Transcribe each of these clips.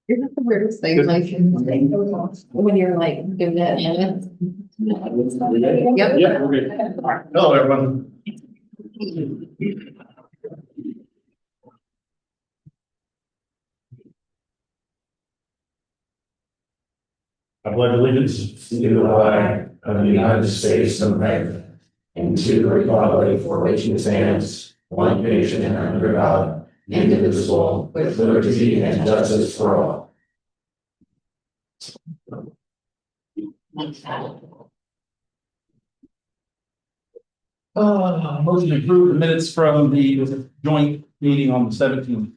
Isn't it the weirdest thing, like, when you're like, doing that, Yep. Yeah, we're good. Hello, everyone. I pledge allegiance to the flag of the United States of America and to the republic for which it stands, one nation under God, indivisible, with liberty and justice for all. Motion to approve the minutes from the joint meeting on the 17th.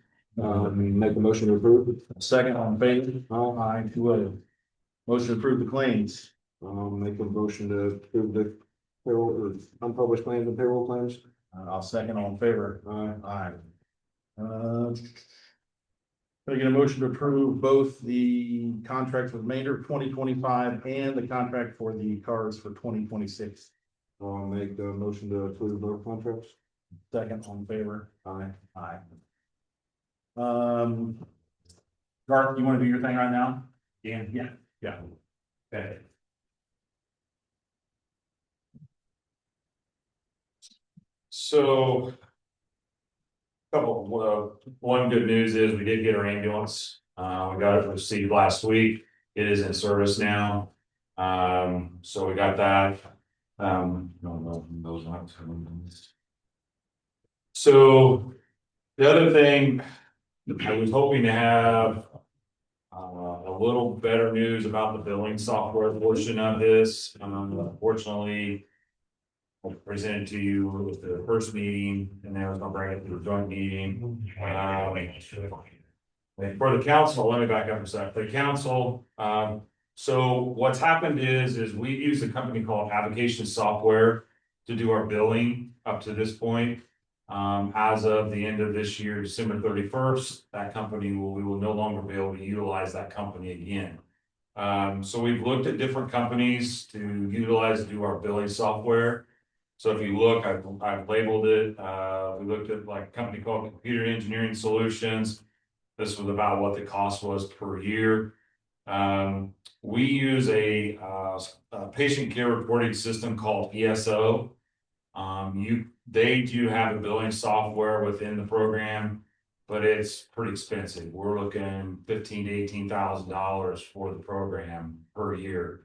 Make a motion to approve. Second on favor. Aye, two other. Motion to approve the claims. Make a motion to approve the payroll or unpublished claims and payroll claims. I'll second on favor. Aye. Aye. Can I get a motion to approve both the contracts with Maynard 2025 and the contract for the cars for 2026? I'll make the motion to approve both contracts. Second on favor. Aye. Aye. Garth, you want to do your thing right now? Yeah. Okay. So. One good news is we did get our ambulance. We got it received last week. It is in service now. So we got that. So the other thing, I was hoping to have a little better news about the billing software portion of this. Unfortunately, I presented to you with the first meeting, and then I was gonna bring it to the joint meeting. And for the council, let me back up a sec. For the council, so what's happened is we use a company called Avocation Software to do our billing up to this point. As of the end of this year, December 31st, that company we will no longer be able to utilize that company again. So we've looked at different companies to utilize to do our billing software. So if you look, I've labeled it. We looked at like a company called Computer Engineering Solutions. This was about what the cost was per year. We use a patient care reporting system called ESO. They do have a billing software within the program, but it's pretty expensive. We're looking $15,000 to $18,000 for the program per year.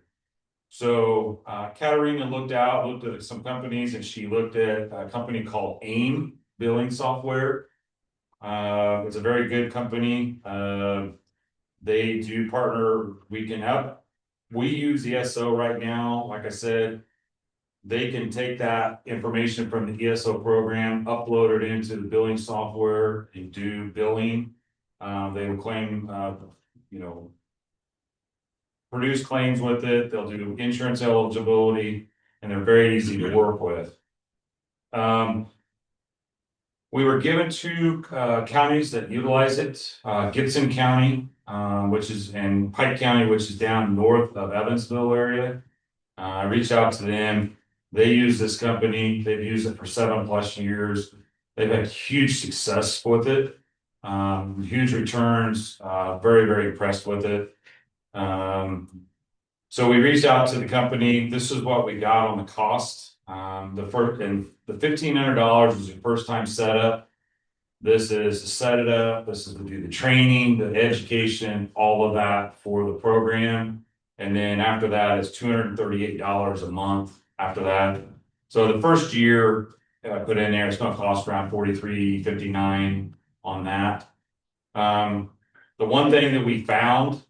So Katarina looked at some companies, and she looked at a company called AIM Billing Software. It's a very good company. They do partner. We use ESO right now. Like I said, they can take that information from the ESO program, upload it into the billing software, and do billing. They will claim, produce claims with it. They'll do insurance eligibility, and they're very easy to work with. We were given two counties that utilize it, Gibson County, and Pike County, which is down north of Evansville area. I reached out to them. They use this company. They've used it for 7+ years. They've had huge success with it, huge returns, very, very impressed with it. So we reached out to the company. This is what we got on the cost. The $1,500 was the first time setup. This is to set it up. This is to do the training, the education, all of that for the program. And then after that, it's $238 a month after that. So the first year I put in there, it's going to cost around $43.59 on that. The one thing that we found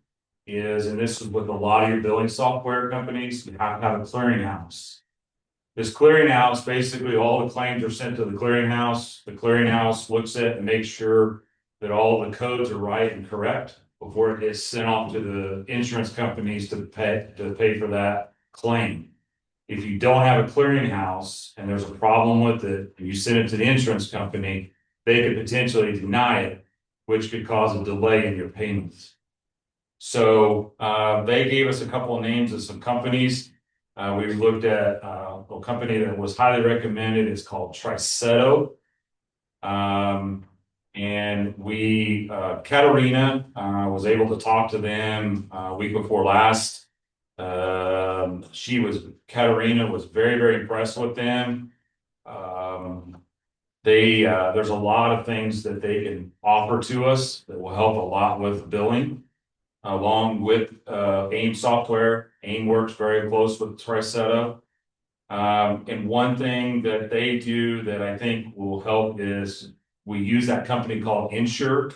is, and this is with a lot of your billing software companies, you have to have a clearinghouse. This clearinghouse, basically all the claims are sent to the clearinghouse. The clearinghouse looks at and makes sure that all the codes are right and correct before it gets sent off to the insurance companies to pay for that claim. If you don't have a clearinghouse and there's a problem with it, and you send it to the insurance company, they could potentially deny it, which could cause a delay in your payments. So they gave us a couple of names of some companies. We looked at a company that was highly recommended. It's called Triceto. And Katarina, was able to talk to them, week before last. Katarina was very, very impressed with them. There's a lot of things that they can offer to us that will help a lot with billing. Along with, AIM software, AIM works very close with Triceto. And one thing that they do that I think will help is we use that company called Insure.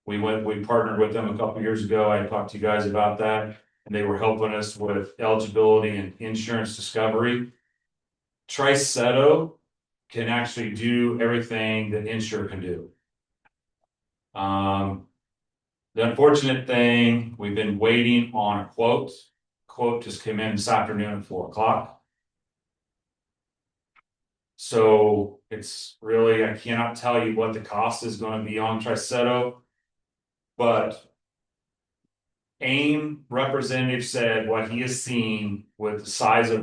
We partnered with them a couple years ago. I talked to you guys about that, and they were helping us with eligibility and insurance discovery. Triceto can actually do everything that Insure can do. The unfortunate thing, we've been waiting on a quote. Quote just came in this afternoon at 4 o'clock. So it's really, I cannot tell you what the cost is going to be on Triceto. But AIM representative said what he has seen with the size of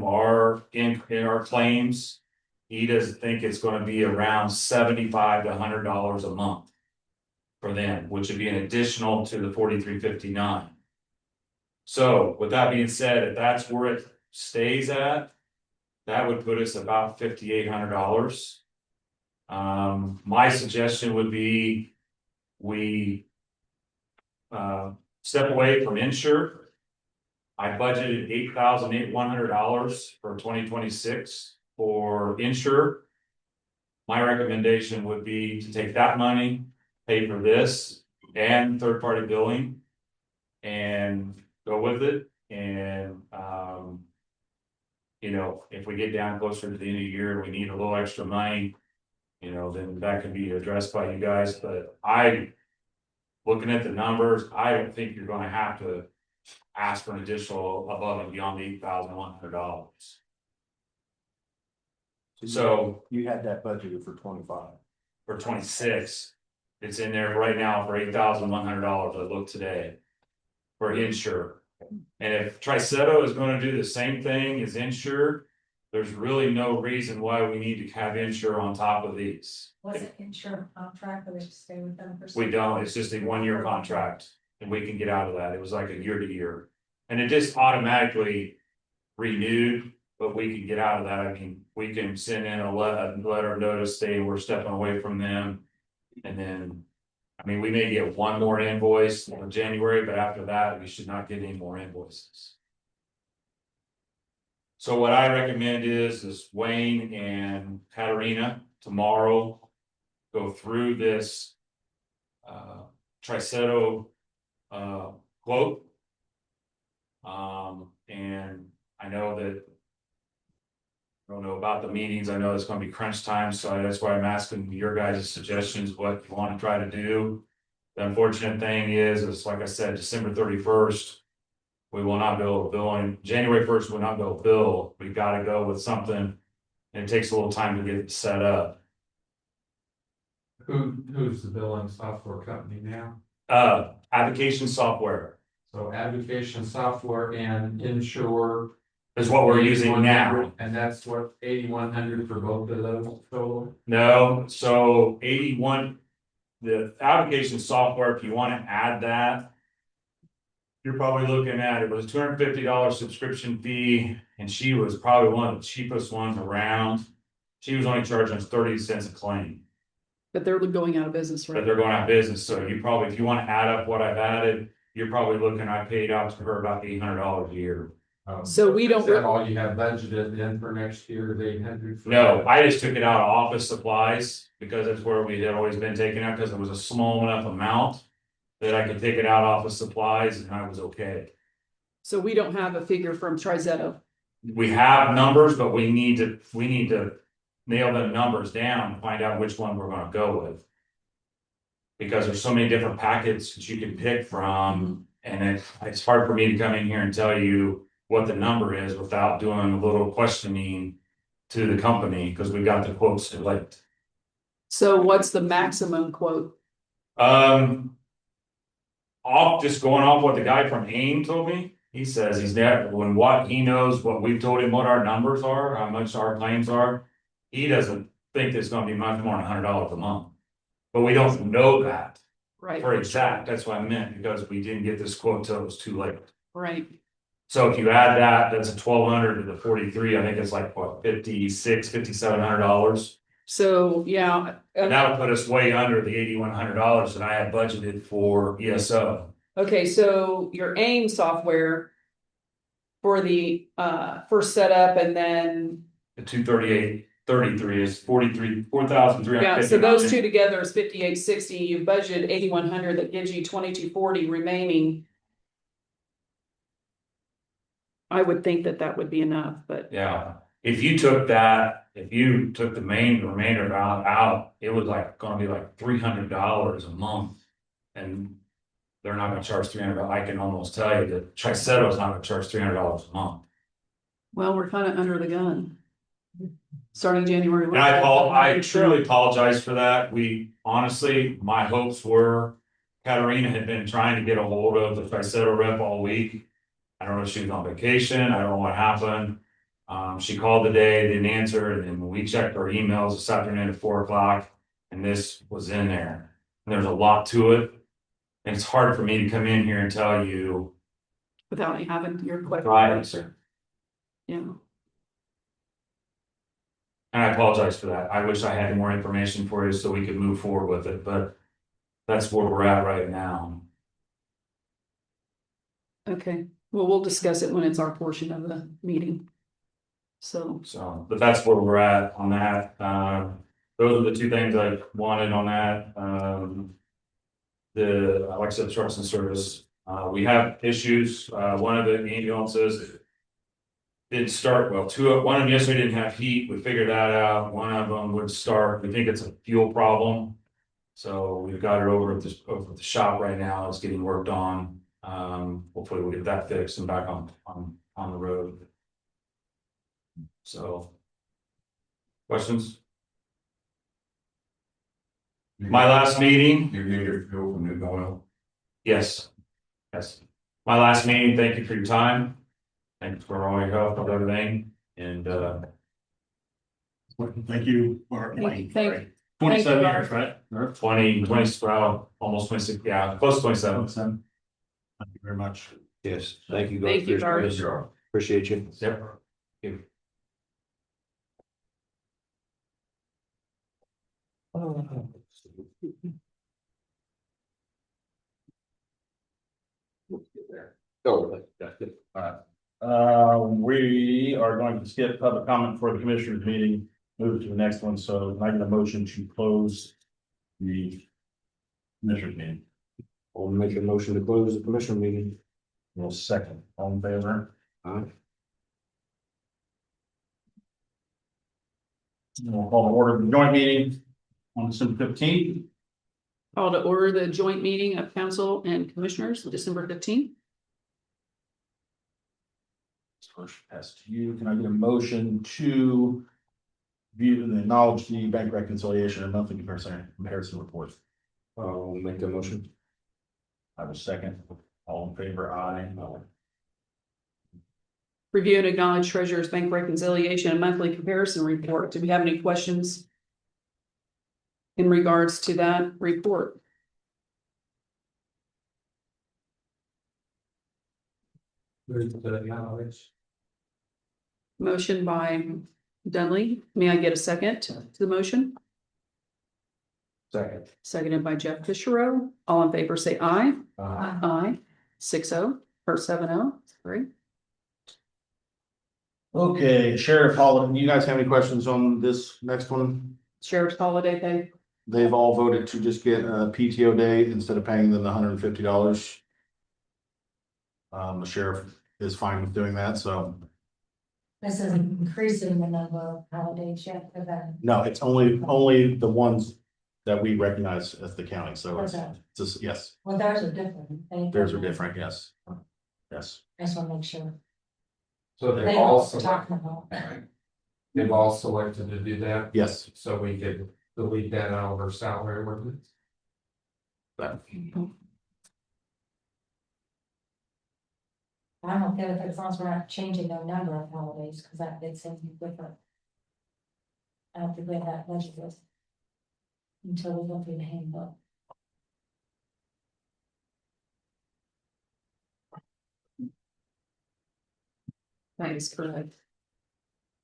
in our claims, he doesn't think it's going to be around $75 to $100 a month for them, which would be an additional to the $43.59. So with that being said, if that's where it stays at, that would put us about $5,800. My suggestion would be we step away from Insure. I budgeted $8,100 for 2026 for Insure. My recommendation would be to take that money, pay for this and third-party billing, and go with it. And if we get down closer to the end of the year, we need a little extra money, then that can be addressed by you guys. But looking at the numbers, I don't think you're gonna have to ask for an additional above and beyond $8,100. So You had that budgeted for 25. for 26, it's in there right now for $8,100. I looked today for Insure. And if Triceto is going to do the same thing as Insure, there's really no reason why we need to have Insure on top of these. Was it insurance contract or they just stay with them for? We don't, it's just a 1-year contract and we can get out of that. It was like a year to year. And it just automatically renewed, but we can get out of that. We can send in a letter of notice saying we're stepping away from them. And then, we may get one more invoice in January, but after that, we should not get any more invoices. So what I recommend is Wayne and Katarina tomorrow go through this Triceto quote. And I know that I don't know about the meetings. I know it's going to be crunch time, so that's why I'm asking your guys' suggestions, what you want to try to do. The unfortunate thing is like I said, December 31st, we will not be able to bill, and January 1st, we'll not be able to bill. We've got to go with something, and it takes a little time to get it set up. Who's the billing software company now? Application software So Application Software and Insure. is what we're using now. And that's what 8,100 for both of those total? No, so 81, the application software, if you want to add that, you're probably looking at, it was a $250 subscription fee, and she was probably one of the cheapest ones around. She was only charging us 30 cents a claim, But they're going out of business, but right? they're going out of business, so you probably, if you want to add up what I've added, you're probably looking, I paid out to her about $800 a year. So we don't- Is that all you have budgeted then for next year, the 800? No, I just took it out of office supplies, because that's where we had always been taking out, because it was a small enough amount that I could take it out off of supplies and I was okay. So we don't have a figure from Trizeto. We have numbers, but we need to nail the numbers down and find out which one we're gonna go with. Because there's so many different packets that you can pick from, and it's hard for me to come in here and tell you what the number is without doing a little questioning to the company, because we got the quotes too late. So what's the maximum quote? Just going off what the guy from AIM told me, he says he's there when he knows what we've told him, what our numbers are, how much our claims are. He doesn't think there's gonna be much more than $100 a month. But we don't know that Right, for exact, that's what I meant, because we didn't get this quote till it was too late. right. So if you add that, that's a 1,200 to the 43, I think it's like, what, $5,700. So, yeah, And that would put us way under the $8,100 that I had budgeted for ESO. okay, so your AIM software for the first setup and then, The 238.33 is 4,350. yeah, so those two together is 5860. You budget 8,100, that gives you 2,240 remaining. I would think that that would be enough, but Yeah, if you took that, if you took the remainder out, it was like gonna be like $300 a month. And they're not gonna charge 300, I can almost tell you that Triceto is not gonna charge $300 a month. well, we're kind of under the gun. Starting January. And I truly apologize for that. We honestly, my hopes were Katarina had been trying to get a hold of the Triceto rep all week. I don't know if she was on vacation. I don't know what happened. She called today, didn't answer, and then when we checked our emails this afternoon at 4 o'clock, and this was in there. And there's a lot to it. And it's hard for me to come in here and tell you, Without having your question. right? Yeah, And I apologize for that. I wish I had more information for you so we could move forward with it, but that's where we're at right now. okay. Well, we'll discuss it when it's our portion of the meeting. So, So, but that's where we're at on that. Those are the two things I wanted on that. Like I said, trucks and service, we have issues. One of the ambulances didn't start well. One of them yesterday didn't have heat. We figured that out. One of them would start. We think it's a fuel problem. So we've got it over at the shop right now. It's getting worked on. Hopefully we'll get that fixed and back on the road. So. Questions? My last meeting, You need your fuel from new oil. yes. Yes. My last meeting, thank you for your time. Thanks for all your help with everything and Thank you, Mark. thank you. 27 Mark. years, right? 20, well, almost 26, yeah, close to 27. Thank you very much. Yes, thank you. Thank you, Garth. Garth. Appreciate you. Yep. Oh, We are going to skip public comment for the commissioners meeting, move to the next one, so I get a motion to close the commissioners meeting. I'll make a motion to close the commission meeting. Well, second, all in favor? We'll call to order the joint meeting on December 15th. Call to order the joint meeting of council and commissioners, December 15th. First pass to you. Can I get a motion to view and acknowledge the bank reconciliation and monthly comparison report? I'll make a motion. I have a second. All in favor, aye. Review and acknowledge treasurer's bank reconciliation and monthly comparison report. Do we have any questions in regards to that report? Motion by Dunley. May I get a second to the motion? Second. Seconded by Jeff Fischerow. All in favor, say aye. Aye. 6-0 or 7-0. Great. Okay, Sheriff Holland, you guys have any questions on this next one? Sheriff's holiday pay. They've all voted to just get a PTO day instead of paying them the $150. The sheriff is fine with doing that, so This is increasing the number of holidays yet for them. no, it's only the ones that we recognize as the county, so it's Okay. just, yes, Well, theirs are different. theirs are different, yes. Yes, I just want to make sure. So They they've know all what we're talking selected, about. they've all selected to do that, yes. so we could delete that out of our salary ordinance. That- I'm okay with it as long as we're not changing the number of holidays, because that makes things different. I don't think we have that budget with. until we go through the handbook. That is correct.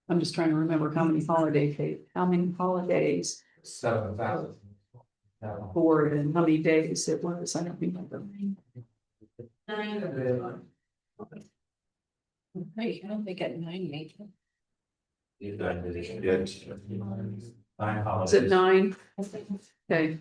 I'm just trying to remember how many holidays 7,000. for it and how many days it was. I don't remember. Hey, I don't think at 98. Is it 9? Okay.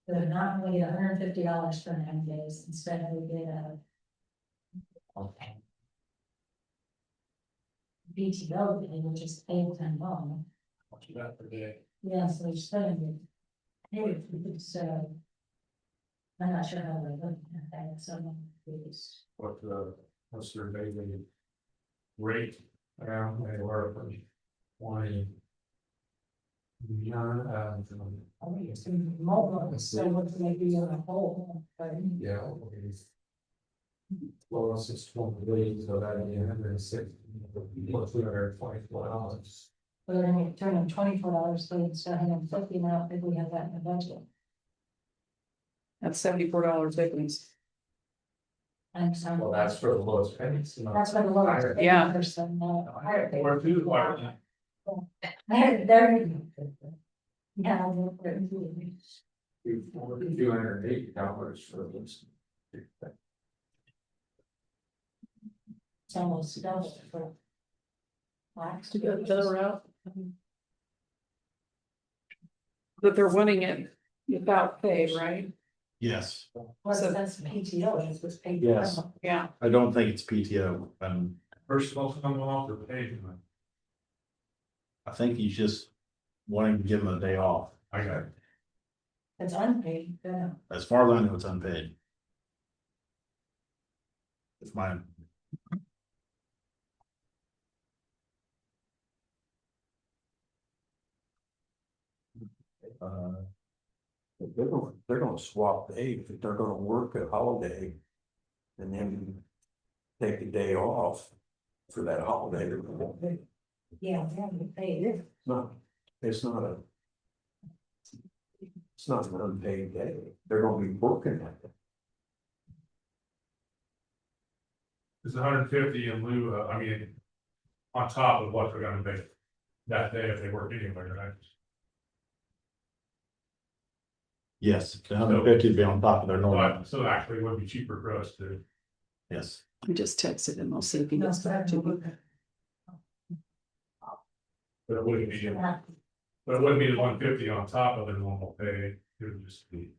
They're not only $150 for 9 days, instead we get a PTO day, which is paid time long. Yeah, so we're spending it. Hey, so. I'm not sure how we're looking at that, so. It's What's their daily rate? Around anywhere from 20. only it's mobile, so what's maybe on a whole, but. Yeah. Lowest is 20, so that'd be 160, $224. We're gonna get turning $24, so it's $150 now, if we have that in the budget. That's $74 difference. I'm sorry. Well, that's for the lowest pennies. That's what the lower. Yeah. Person, higher. Or two, There. Yeah. $280 for this. It's almost double for. Blacks To go the other route. But they're wanting it without pay, right? Yes, Plus, that's PTO, it's what's paid. Yes. Yeah. I don't think it's PTO, First of all, coming off the pay. I think he's just wanting to give him a day off. I got it. It's unpaid, yeah. As far as I know, it's unpaid. It's mine. They're gonna swap days, if they're gonna work a holiday. And then take a day off for that holiday. They're gonna pay. Yeah, they haven't paid it. It's not a. It's not an unpaid day, they're gonna be working that day. It's 150 in lieu of, I mean, on top of what they're gonna pay that day if they work anyway, right? Yes, the 150 would be on top of their normal. So actually it would be cheaper for us to. Yes, We just texted him. I'll see if he gets back to me. But it wouldn't be, but it wouldn't be the 150 on top of the normal pay, it would just be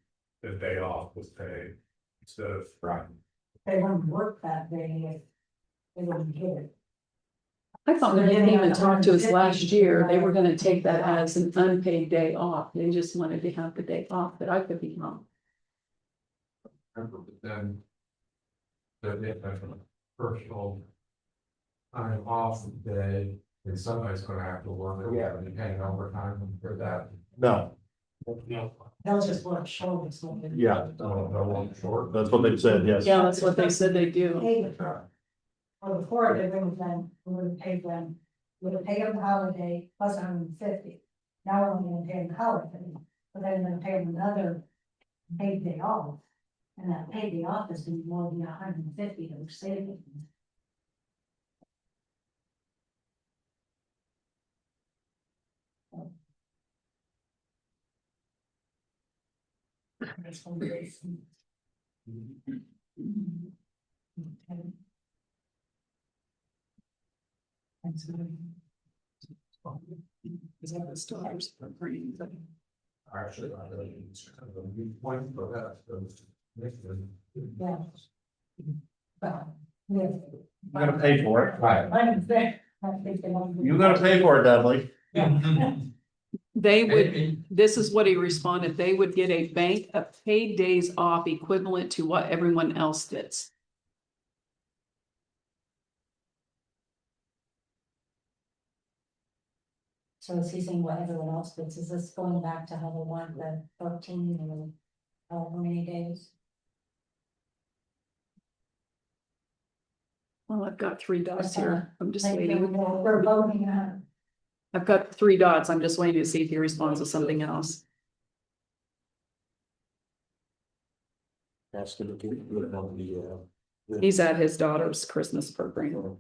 the day off with pay instead of. right. They wouldn't work that day if they wouldn't get it. I thought when they came and talked to us last year, they were gonna take that as an unpaid day off. They just wanted to have the day off, but I could be wrong. But then. But if that's a personal. Time off day, then somebody's gonna have to work, and be paying overtime for that. No, They'll just work short. yeah, Short. that's what they said, yes. Yeah, that's what they said they do. Well, before they would have been, we would have paid them, we would have paid them the holiday plus 150. Now we're only gonna pay them the holiday, but then we're gonna pay them another paid day off. And that paid day off is gonna be more than 150 that we're saving. That's one reason. Okay. Thanks, Mary. Is that the stars for green? Actually, I really, it's kind of a good point for that, so. Yeah. But, yeah. You're gonna pay for it. Right. I'm there. I think they want to- You're gonna pay for it, Dudley. They would, this is what he responded, they would get a bank of paid days off equivalent to what everyone else gets. So is he saying what everyone else gets? Is this going back to how they want the 13 or however many days? Well, I've got 3 dots here. I'm just Like, waiting. we're voting on. I've got 3 dots. I'm just waiting to see if he responds with something else. That's gonna get good on the, He's at his daughter's Christmas program.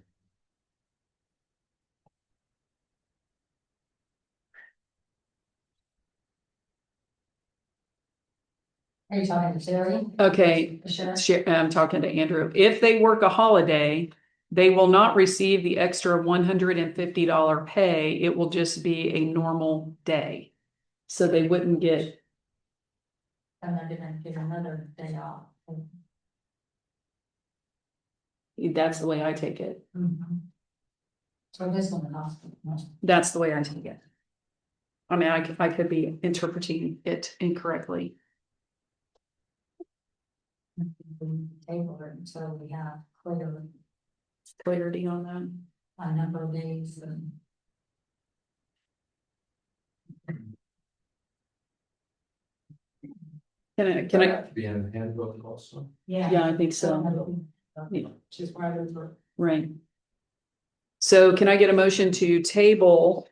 Are you talking to Terry? Okay, Sure. I'm talking to Andrew. If they work a holiday, they will not receive the extra $150 pay. It will just be a normal day. So they wouldn't get, And they're gonna give another day off. that's the way I take it. So it is going to cost. That's the way I take it. I mean, I could be interpreting it incorrectly. Table it, so we have Clarity on that. a number of days and. Can I, Be in the handbook also. yeah, I think so. Yeah. She's right over. Right. So can I get a motion to table?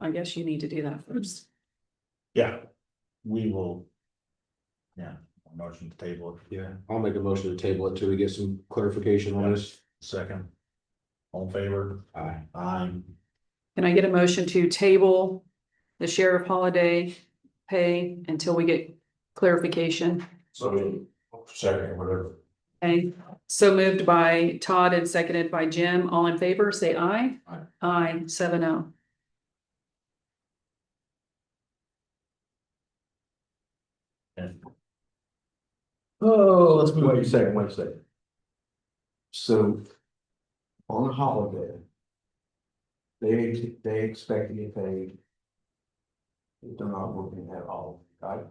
I guess you need to do that first. Yeah, we will. Yeah, motion to table it. Yeah, I'll make a motion to table it till we get some clarification on this. Second. All in favor? Aye. Aye. Can I get a motion to table the sheriff holiday pay until we get clarification? So, second, whatever. Okay, so moved by Todd and seconded by Jim. All in favor, say aye. Aye. Aye, 7-0. Oh, let's move. wait a second. So. On a holiday. They expect to get paid. If they're not working at all, right?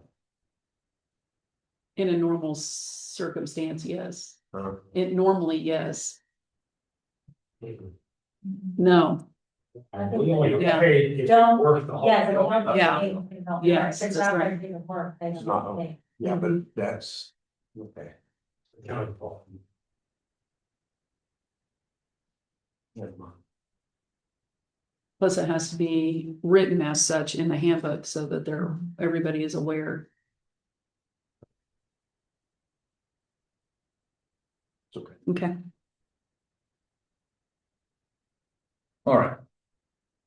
In a normal circumstance, yes. Uh, It normally, yes. No, We only get Yeah. paid if Don't- worth the Yeah, they don't holiday. have. Yeah. Yes, It's that's not right. going to work. They It's don't not, pay. yeah, but that's, okay. Accounting for. Never mind. plus it has to be written as such in the handbook so that everybody is aware. It's okay. Okay, All right.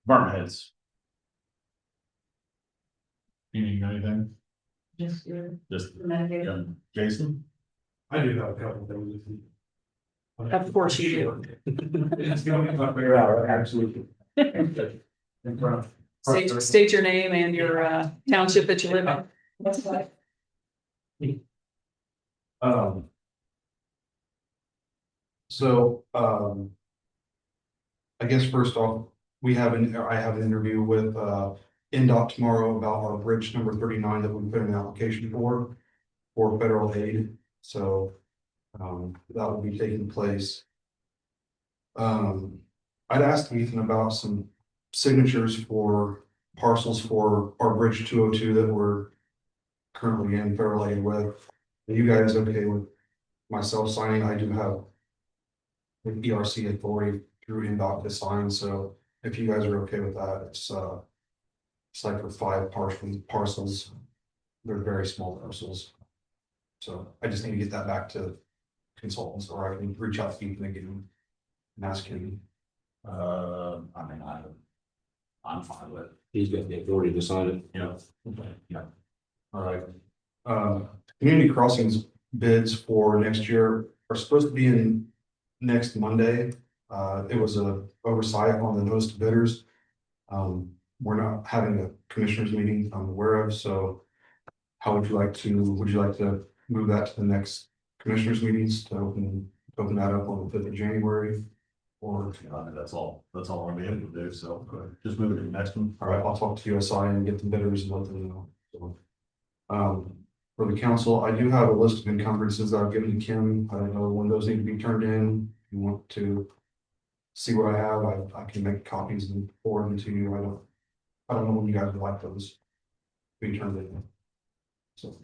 Department heads. Anything? Just your. Just, Medicaid. Jason? I do have a couple things. of course you It's gonna be up there. Yeah, absolutely. In front. do. State your name and your township that you live in. That's what. So, I guess first off, I have an interview with, NDOT tomorrow about our bridge number 39 that we put in an application for federal aid, so, that will be taking place. I'd asked Ethan about some signatures for parcels for our bridge 202 that we're currently in federal aid with. Are you guys okay with myself signing? I do have the ERC authority through NDOT to sign, so if you guys are okay with that, it's like for 5 parcels. They're very small parcels. So I just need to get that back to consultants, or I can reach out to Ethan again and ask him. I mean, I'm fine with it. He's got the authority to sign it. Yeah. Yeah. All right. Community crossings bids for next year are supposed to be in next Monday. It was a oversight on the notice to bidders. We're not having a commissioners meeting I'm aware of, so how would you like to move that to the next commissioners meetings to open that up on the 5th of January? Or, I mean, that's all I'm able to do, so just move it to the next one. all right, I'll talk to USI and get the bidders and let them know. So, for the council, I do have a list of encumbrances that I've given to Kim. I don't know when those need to be turned in. If you want to see what I have, I can make copies and forward them to you, I don't know when you guys would like those. We turned it in. So.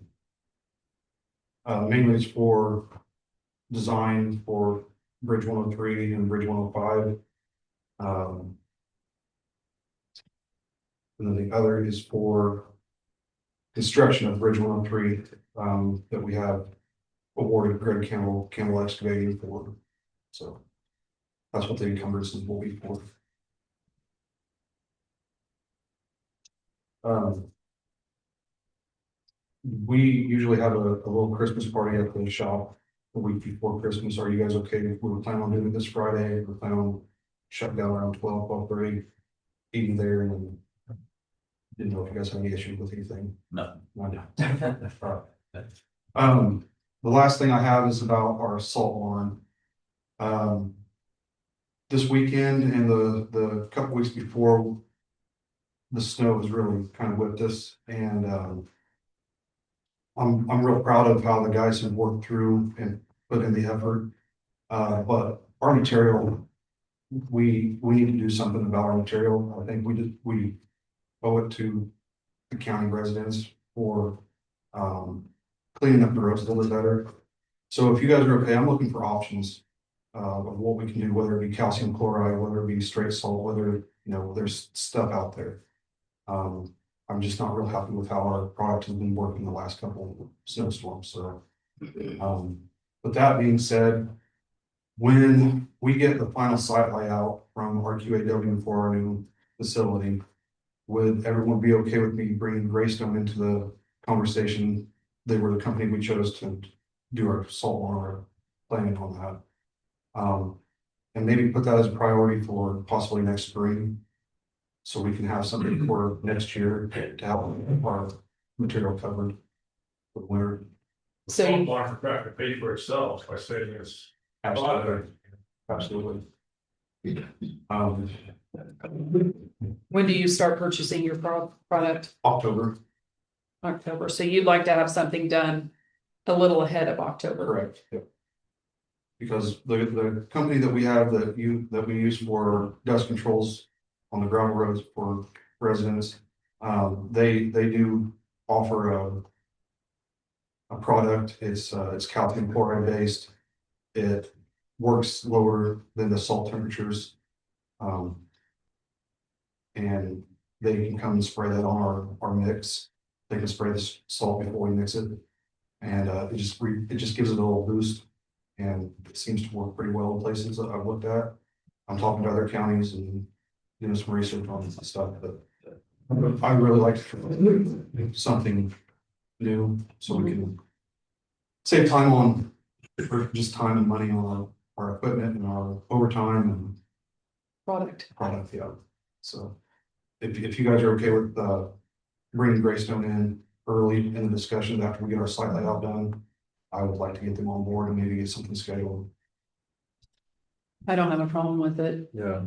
Mainly it's for design for Bridge 103 and Bridge 105. And then the other is for construction of Bridge 103, that we have awarded Greg Campbell Excavating for. So that's what the encumbrances will be for. We usually have a little Christmas party at the shop the week before Christmas. Are you guys okay? We were planning on doing it this Friday. We're planning on shutting down around 12:30, eating there, and then didn't know if you guys have any issues with anything. No. The last thing I have is about our salt barn. This weekend and the couple weeks before, the snow has really kind of whipped us, and I'm real proud of how the guys have worked through and put in the effort. But our material, we need to do something about our material. I think we owe it to the county residents for cleaning up the roads a little bit better. So if you guys are okay, I'm looking for options of what we can do, whether it be calcium chloride, whether it be straight salt, whether, there's stuff out there. I'm just not real happy with how our product has been working the last couple of snowstorms, so. With that being said, when we get the final site layout from RQAW for our new facility, would everyone be okay with me bringing Greystone into the conversation? They were the company we chose to do our salt water planning on that. And maybe put that as a priority for possibly next spring. So we can have something for next year to help our material covered for winter. So Salt you- barn for craft to pay for itself by saving us. Absolutely. Absolutely. when do you start purchasing your product? October, October. So you'd like to have something done a little ahead of October. correct, yep. Because the company that we have that we use for dust controls on the gravel roads for residents, they do offer a product. It's calcium chloride based. It works lower than the salt temperatures. And they can come and spray that on our mix. They can spray the salt before we mix it. And it just gives it a little boost. And it seems to work pretty well in places that I've looked at. I'm talking to other counties and doing some research on this stuff, but I really like something new so we can save time on, or just time and money on our equipment and our overtime and Product. product, yeah. So if you guys are okay with bringing Greystone in early in the discussion after we get our site layout done, I would like to get them on board and maybe get something scheduled. I don't have a problem with it. Yeah.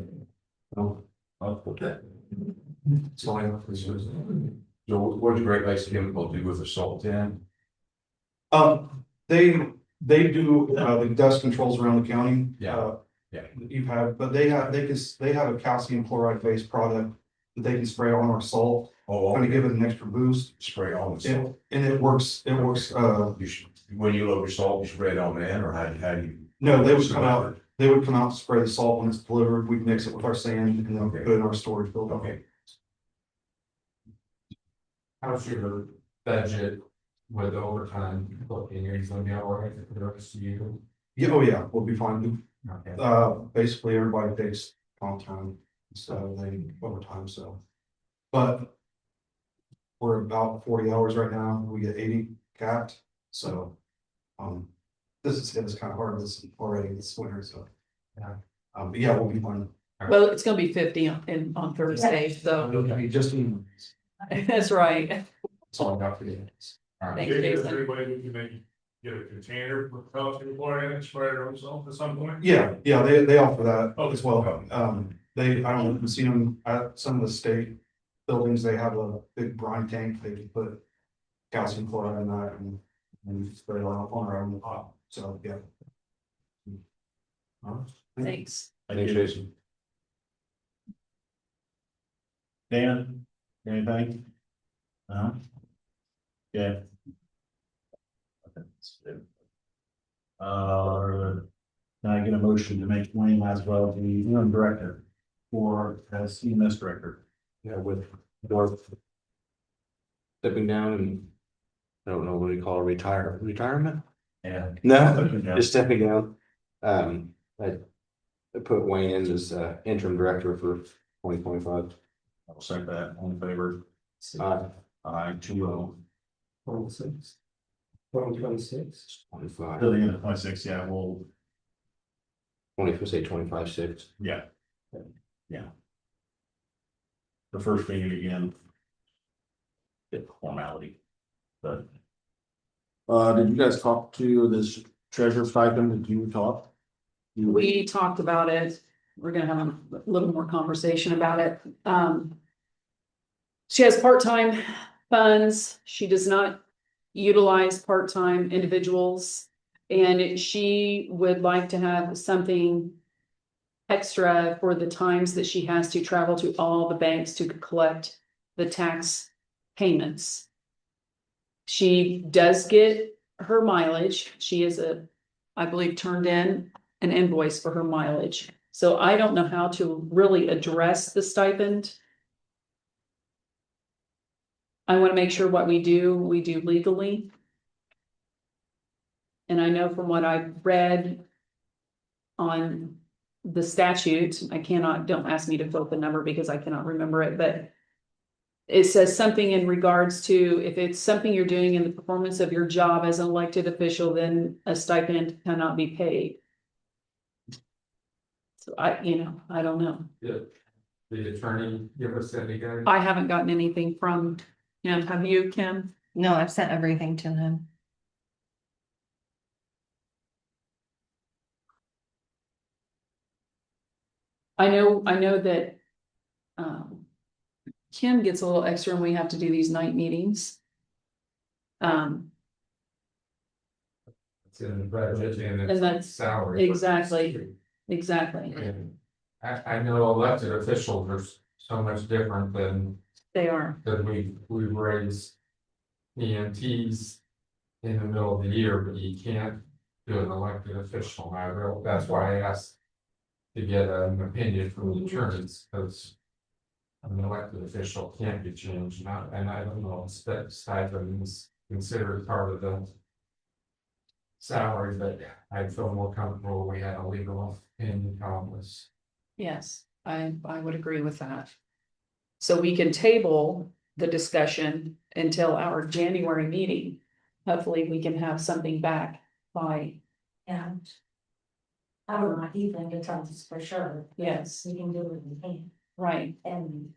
So I'll put that. so I have this is- So what does Great Lakes Chemical do with the salt then? They do the dust controls around the county. Yeah. Yeah. You've had, but they have a calcium chloride based product that they can spray on our salt, Oh, kind of give it an extra boost. spray on the And salt. it works, You should, when you load your salt, you spray it on then, or how do you? no, they would come out and spray the salt when it's delivered. We mix it with our sand and then Okay. put it in our storage building. Okay. How's your budget with overtime looking, are you gonna be all right for the rest of you? Yeah, oh yeah, we'll be fine. Okay. Basically, everybody takes comp time, so they overtime, so. But we're about 40 hours right now. We get 80 capped, so. This is kind of hard this winter, so. Yeah. But yeah, we'll be fine. Well, it's gonna be 50 on Thursday, so It'll be just even. that's right. That's all I got for you. Thanks, Jason. Everybody, we can maybe get a container with calcium chloride and spray it on themselves at some point. Yeah, they offer that Oh, as well. I don't know if you've seen them at some of the state buildings, they have a big brine tank, they can put calcium chloride in that and spray it on our own pot, so, yeah. Thanks. Thanks, Jason. Dan, anything? No? Yeah. Can I get a motion to make Wayne Laswell the interim director for as EMS director? Yeah, with North. Stepping down and. I don't know what you call it, retirement? Yeah. No, just stepping down. I put Wayne in as interim director for 2025. I'll second that, all in favor? Uh, Aye, 2-0. 26. 2026. 25, Till the end of 26, yeah, we'll, 25, 6. yeah. Yeah. The first meeting again. Bit formality, but. Did you guys talk to this treasure stipend? Did you talk? We talked about it. We're gonna have a little more conversation about it. She has part-time funds. She does not utilize part-time individuals. And she would like to have something extra for the times that she has to travel to all the banks to collect the tax payments. She does get her mileage. She is I believe, turned in an invoice for her mileage. So I don't know how to really address the stipend. I want to make sure what we do legally. And I know from what I've read on the statute, don't ask me to quote the number because I cannot remember it, but it says something in regards to if it's something you're doing in the performance of your job as an elected official, then a stipend cannot be paid. So I don't know. Did the attorney give us any guidance? I haven't gotten anything from him. Have you, Kim? No, I've sent everything to him. I know that Kim gets a little extra when we have to do these night meetings. It's in the budget and And it's that's salary. exactly. And I know elected officials are so much different than They are. we raise EMTs in the middle of the year, but you can't do an elected official. That's why I asked to get an opinion from the attorneys, because an elected official can't be changed, and I don't know if stipend is considered part of the salary, but I feel more comfortable we had a legal opinion on this. Yes, I would agree with that. So we can table the discussion until our January meeting. Hopefully, we can have something back by, And I don't know, Ethan to tell us for sure. yes, We can do what we can, right. and.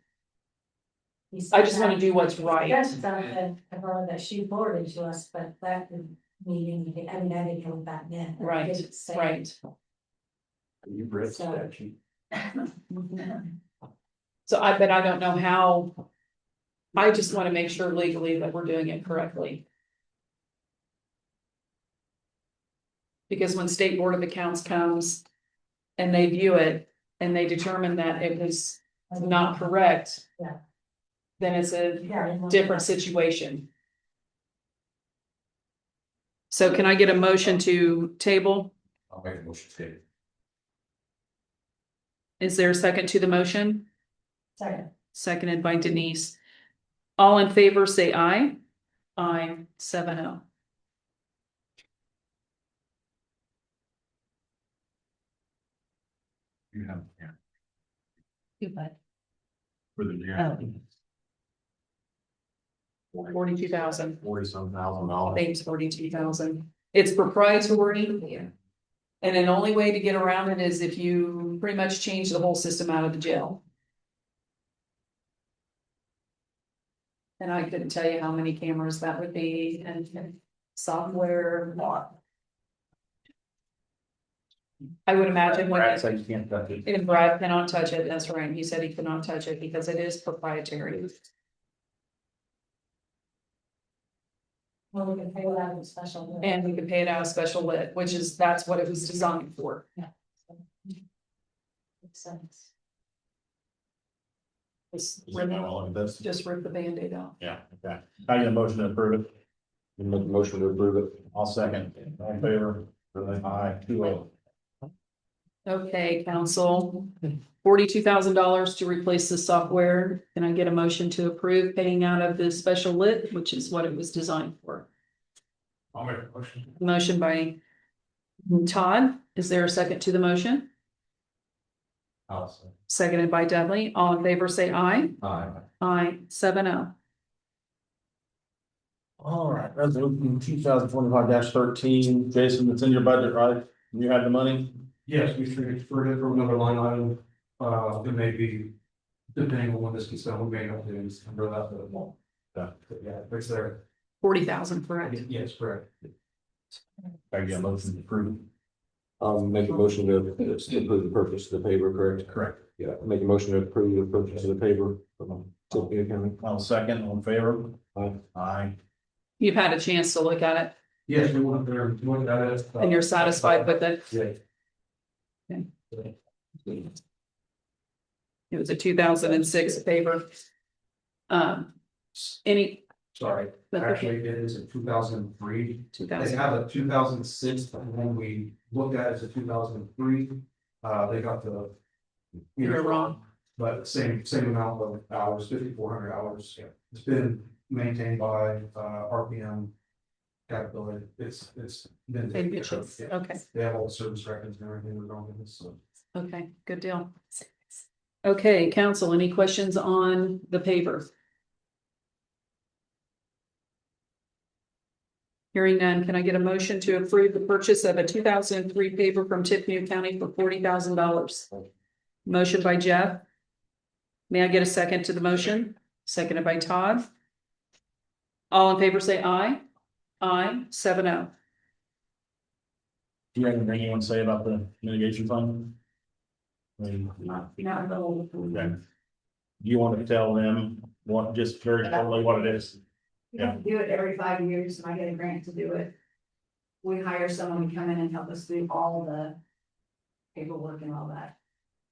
I just want to do what's right. That's something that she forwarded to us, but that meeting, I mean, I didn't know what that meant. It Right, didn't say. right. You've read statute. So but I don't know how. I just want to make sure legally that we're doing it correctly. Because when State Board of Accounts comes and they view it and they determine that it was not correct. Yeah. Then it's a Yeah. different situation. So can I get a motion to table? I'll make a motion to table. Is there a second to the motion? Second. Seconded by Denise. All in favor, say aye. Aye, 7-0. You have, yeah, But for the year. 42,000. 40-some $1,000. Thanks, 42,000. It's proprietary. And an only way to get around it is if you pretty much change the whole system out of the jail. And I couldn't tell you how many cameras that would be and software. I would imagine when, Brad said you can't touch it. and Brad cannot touch it, that's right, he said he could not touch it because it is proprietary. Well, we can pay it out of a special. And we could pay it out of special lit, that's what it was designed for. sense. Just Is that all of this? rip the Band-Aid out. Yeah, okay. I get a motion to approve it. Make a motion to approve it. I'll second. All in favor? Aye, 2-0. Okay, council, $42,000 to replace the software. Can I get a motion to approve paying out of the special lit, which is what it was designed for? I'll make a motion. Motion by Todd. Is there a second to the motion? Also. Seconded by Dudley. All in favor, say aye. Aye. Aye, 7-0. All right, resolution 2025-13. Jason, it's in your budget, right? You had the money? Yes, we transferred it from another line item, it may be, depending on when this gets done, we may have to under that, but it won't. Yeah. But yeah, it's there. 40,000, correct? Yes, correct. I get a motion to approve. Make a motion to approve the purchase of the paper, correct? Correct. Yeah, make a motion to approve the purchase of the paper from Tiffany County. I'll second. All in favor? Aye. Aye. You've had a chance to look at it Yes, we went there, we looked at it. and you're satisfied with it. Yeah. It was a 2006 paper. Any, Sorry, That's okay. actually, it is in 2003. They 2000, have a 2006, but when we looked at it as a 2003, they got the. You're wrong. But same amount of hours, 5,400 hours. Yeah. It's been maintained by, RPM. Caterpillar, it's been. In good shape. Yeah. Okay, They have all the service records and everything we're going with this, so. okay, good deal. Okay, council, any questions on the paper? Hearing none, can I get a motion to approve the purchase of a 2003 paper from Tiffany County for $40,000? Motion by Jeff. May I get a second to the motion? Seconded by Todd. All in favor say aye. Aye, 7-0. Do you have anything you want to say about the mitigation fund? I mean, Not the whole. okay. Do you want to tell them what, just very shortly what it is? We have to do it every 5 years, and I get a grant to do it. We hire someone to come in and help us do all the paperwork and all that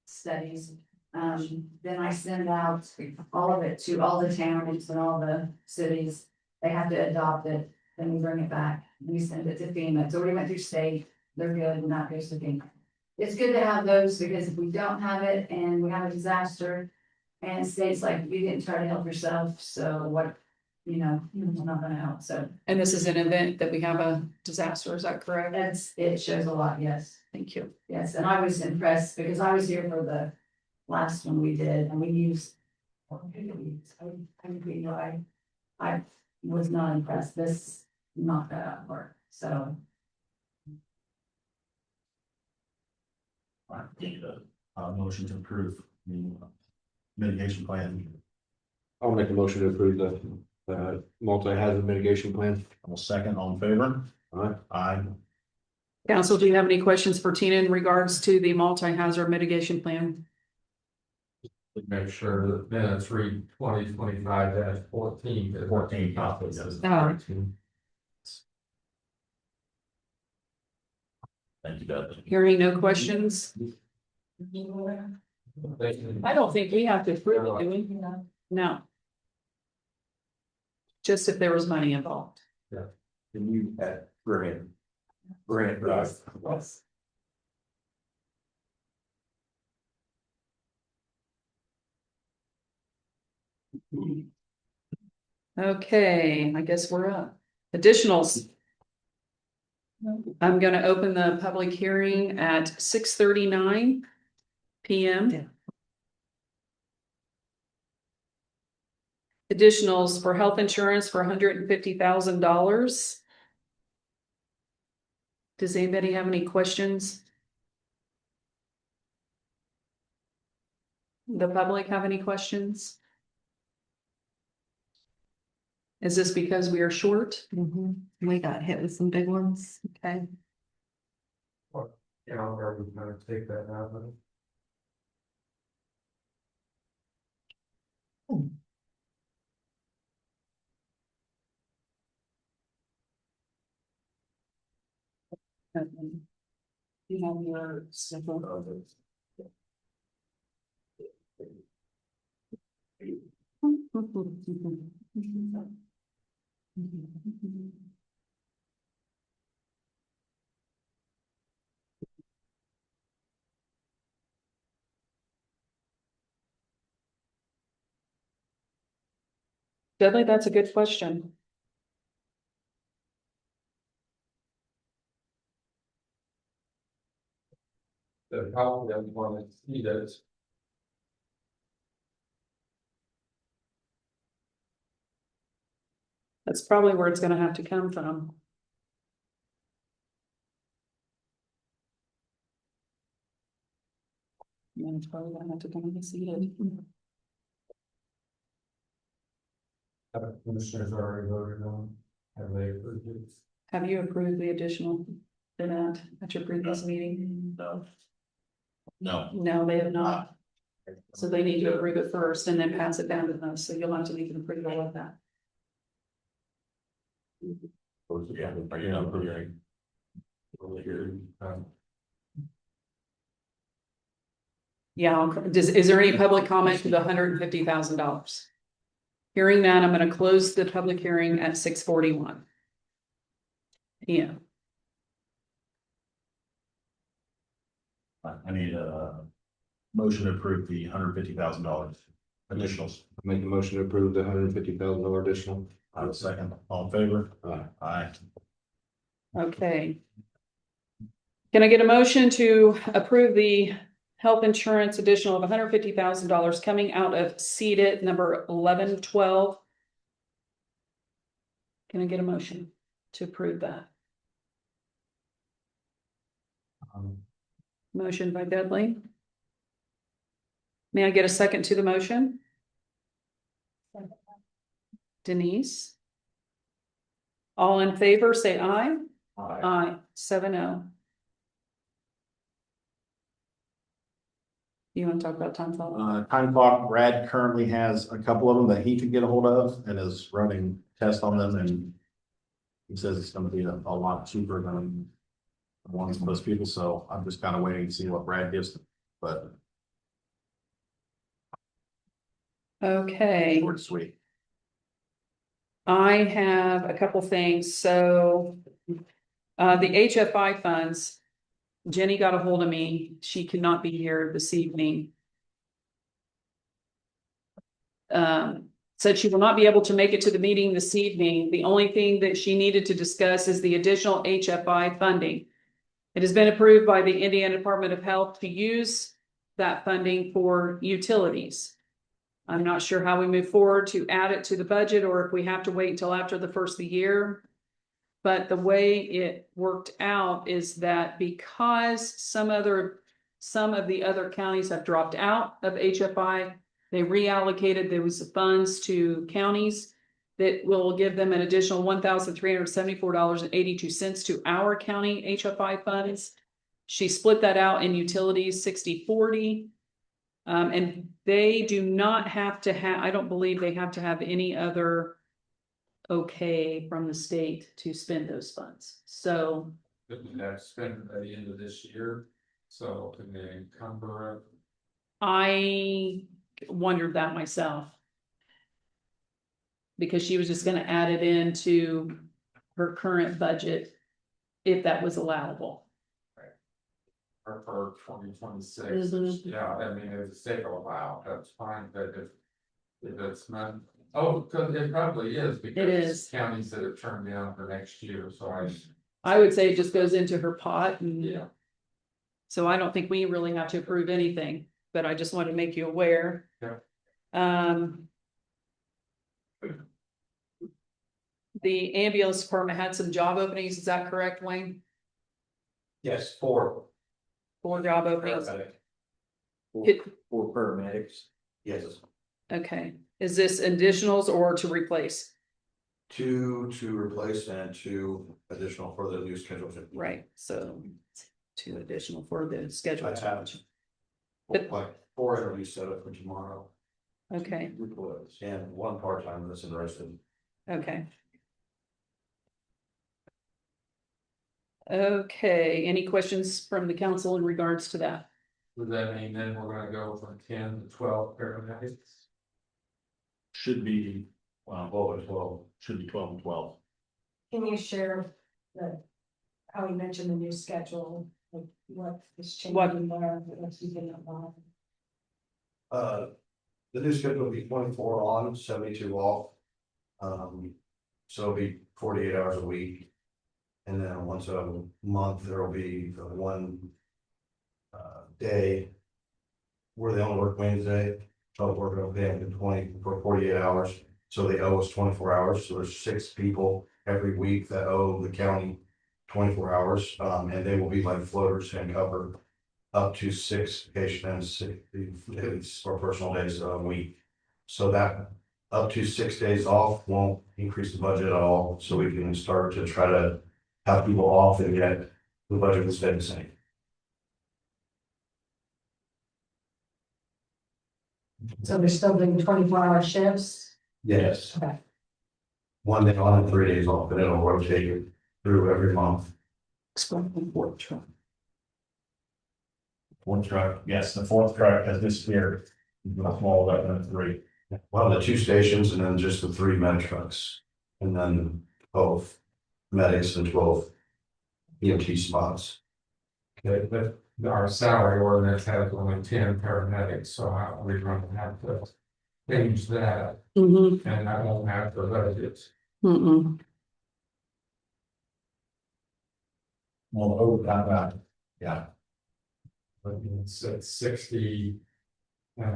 studies. Then I send out all of it to all the towns and all the cities. They have to adopt it, then we bring it back, we send it to FEMA. It's already went through state, they're good, and that goes to FEMA. It's good to have those, because if we don't have it and we have a disaster, and state's like, you didn't try to help yourself, so what, it's not gonna help, so And this is an event that we have a disaster, is that correct? it shows a lot, yes. Thank you. Yes, and I was impressed because I was here for the last one we did and we used. I was not impressed. This knocked that out of the park, so. All right, need a motion to approve the mitigation plan. I'll make a motion to approve the multi-hazard mitigation plan. I'll second. All in favor? Aye. Aye. Council, do you have any questions for Tina in regards to the multi-hazard mitigation plan? Make sure that minutes read 2025-14. 14. Oh. Thank you, Dudley. Hearing no questions? I don't think we have to approve it, do we? No. Just if there was money involved. And you had grant, right? Yes. Okay, I guess we're up. Additionals. I'm gonna open the public hearing at 6:39 PM. Yeah. Additionals for health insurance for $150,000. Does anybody have any questions? The public have any questions? Is this because we are short? We got hit with some big ones. Okay. Yeah, we're gonna take that out of it. You have your simple. Dudley, that's a good question. The help that one that he does. That's probably where it's gonna have to come from. And it's probably gonna have to come and see it. Commissioners already voted on. Have they approved it? Have you approved the additional for that at your previous meeting? No. No. No, they have not. So they need to approve it first and then pass it down to us, so you'll have to leave an approval of that. Yeah, you're not approving. Yeah, is there any public comment to the $150,000? Hearing that, I'm gonna close the public hearing at 6:41. Yeah, I need a motion to approve the $150,000 additionals. Make the motion to approve the $150,000 additional. I will second. All in favor? Aye. Aye. okay. Can I get a motion to approve the health insurance additional of $150,000 coming out of CEDAT number 1112? Can I get a motion to approve that? Motion by Dudley. May I get a second to the motion? Denise? All in favor, say aye. Aye, 7-0. You want to talk about time clock? Time clock, Brad currently has a couple of them that he could get a hold of and is running tests on them, and he says it's gonna be a lot cheaper than the ones for those people, so I'm just kind of waiting to see what Brad gives them, but Okay. short and sweet. I have a couple things, so. The HFI funds. Jenny got a hold of me, she could not be here this evening. Said she will not be able to make it to the meeting this evening, the only thing that she needed to discuss is the additional HFI funding. It has been approved by the Indiana Department of Health to use that funding for utilities. I'm not sure how we move forward to add it to the budget or if we have to wait until after the first of the year. But the way it worked out is that because some of the other counties have dropped out of HFI, they reallocated those funds to counties that will give them an additional $1,374.82 to our county HFI funds. She split that out in utilities 60-40. And they do not have to have, I don't believe they have to have any other okay from the state to spend those funds. So Didn't have spent at the end of this year, so can they encumber it? I wondered that myself. Because she was just gonna add it into her current budget if that was allowable. Or for 2026, Mhm. yeah, I mean, if it's take a while, that's fine, but if it's not. Oh, because it probably is, because is. counties that have turned down for next year, so I would say it just goes into her pot and. yeah. So I don't think we really have to approve anything, but I just want to make you aware. Yeah. The ambulance department had some job openings, is that correct, Wayne? Yes, 4 4 job openings, paramedics. It- 4 paramedics, yes. okay, is this additionals or to replace? 2 to replace and 2 additional for the new schedule. Right, so 2 additional for the schedule. I have like 4 interviews set up for tomorrow. Okay, And 1 part-time that's interested. okay. Okay, any questions from the council in regards to that? Does that mean then we're gonna go from 10 to 12 paramedics? should be, well, 12, should be 12 and 12. Can you share how you mentioned the new schedule, like what is changing there, what's keeping it on? The new schedule will be 24 on, 72 off. So it'll be 48 hours a week. And then once a month, there will be one day where they only work Wednesday. So we're gonna pay them 20 for 48 hours. So they owe us 24 hours. So there's 6 people every week that owe the county 24 hours. And they will be like floaters and cover up to 6 vacation and 6 days or personal days a week. So that up to 6 days off won't increase the budget at all. So we can start to try to have people off and yet the budget will stay the same. So they're still doing 24-hour shifts? Yes. Okay. One day on and 3 days off, and it'll rotate it through every month. Fourth truck, yes, the fourth truck has disappeared. The small weapon 3. Well, the 2 stations and then just the 3 med trucks. And then 12 medics and 12 EMT spots. Okay, but our salary ordinance has only 10 paramedics, so we're gonna have to change that, Mm-hmm. and I won't have the budget. Mm-mm. Well, the overtime, yeah. But it's at 60. If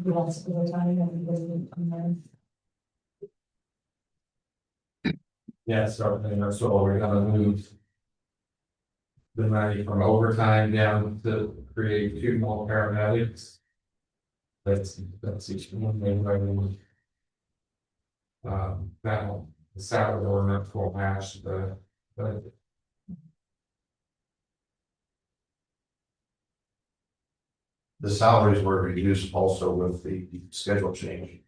we want to spend time, then we will come in. Yeah, so, so we're gonna move the money from overtime down to create 2 more paramedics. That's each one, maybe. That'll, the salary ordinance will match the budget. The salaries were reduced also with the schedule change.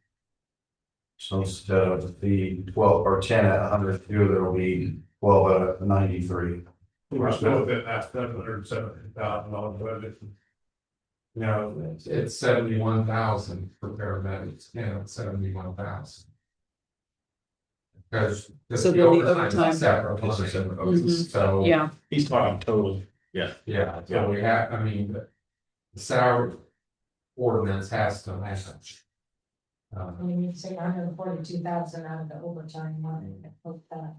So instead of the 12 or 10 at 102, there will be 12 at 93. We're still within that $770,000 budget. No, it's 71,000 for paramedics, 71,000. Because. So then the overtime- Separate, Mhm. so. Yeah, He's talking total, yeah. Yeah, so we have, I mean, the salary ordinance has to match. I mean, you say 142,000 out of the overtime money, I hope that.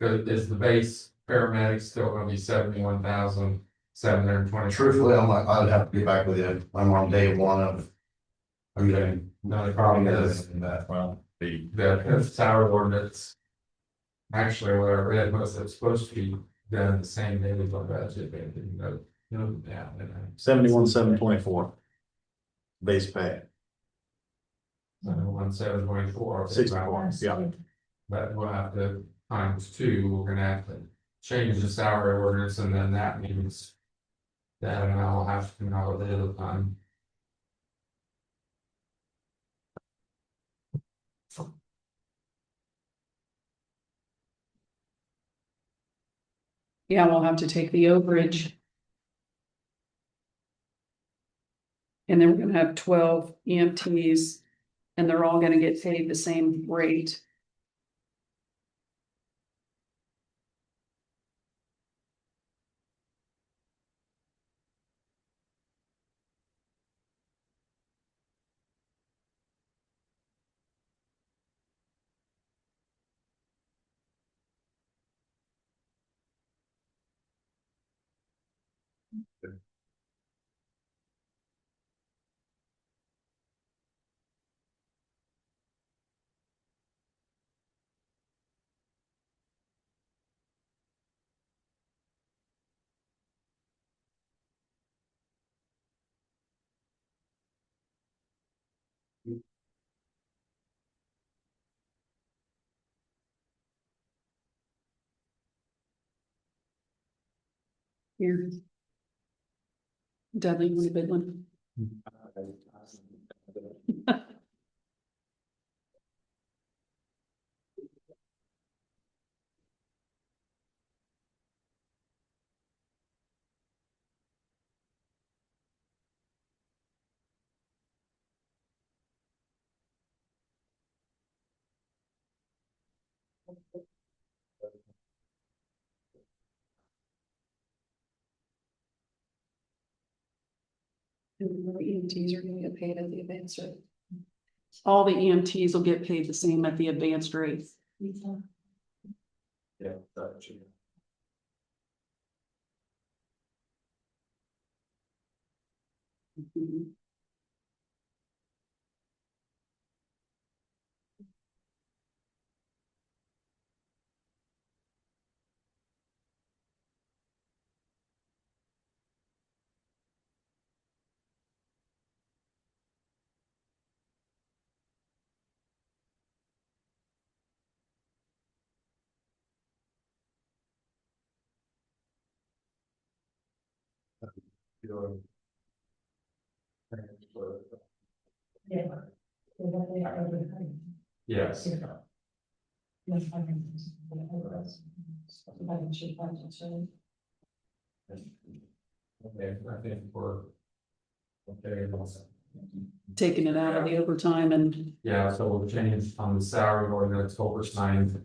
Is the base paramedic still gonna be 71,720? Truthfully, I'd have to get back with you. I'm on day 1 of. I'm getting. No, the problem is that. Well, the salary ordinance. Actually, what I read was it's supposed to be done the same day as our budget, but it didn't go, down. 71,724. Base pay. 1,724. 64, yeah. But we'll have to times 2, we're gonna have to change the salary ordinance, and then that means. That amount will have to come out of the other time. yeah, we'll have to take the overage. And then we're gonna have 12 EMTs, and they're all gonna get paid the same rate. Here. Dudley, you want a big one? EMTs are gonna get paid at the advanced rate. All the EMTs will get paid the same at the advanced rate. Yeah, that should. Yeah. Yes. Okay, I think we're. Okay. Taking it out of the overtime and Yeah, so we'll change on the salary ordinance overtime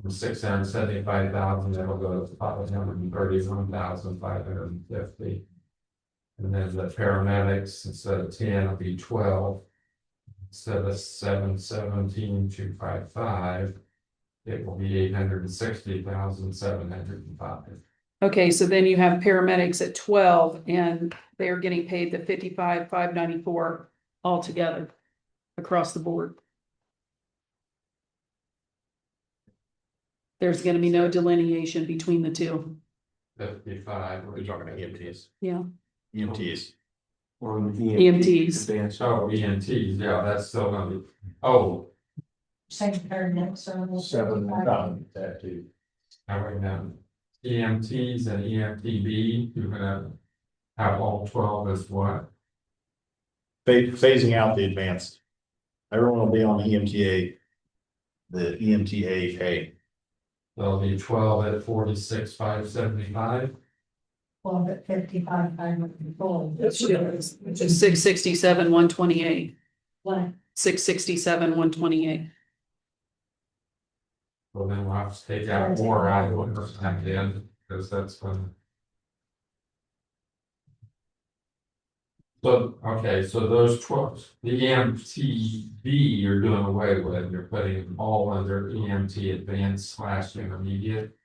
from $675,000, that'll go to $531,550. And then the paramedics, instead of 10, it'll be 12. Instead of 717,255, it will be 860,705. okay, so then you have paramedics at 12 and they're getting paid the 55,594 altogether across the board. There's gonna be no delineation between the two. 55. We're talking about EMTs. Yeah. EMTs. Or EMTs. Advanced. Oh, EMTs, yeah, that's still gonna be, oh, Secretary next service. That too. now wait now. EMTs and EMTB, you're gonna have all 12 as what? Phasing out the advanced. Everyone will be on the EMTA. The EMTA pay. There'll be 12 at 46,575. Well, at 55,504. It's 667, 128, What? 667, 128. Well, then we'll have to take out more out of the first time then, because that's when. So, okay, so those 12, the EMTB you're doing away with, you're putting them all under EMT advanced / intermediate.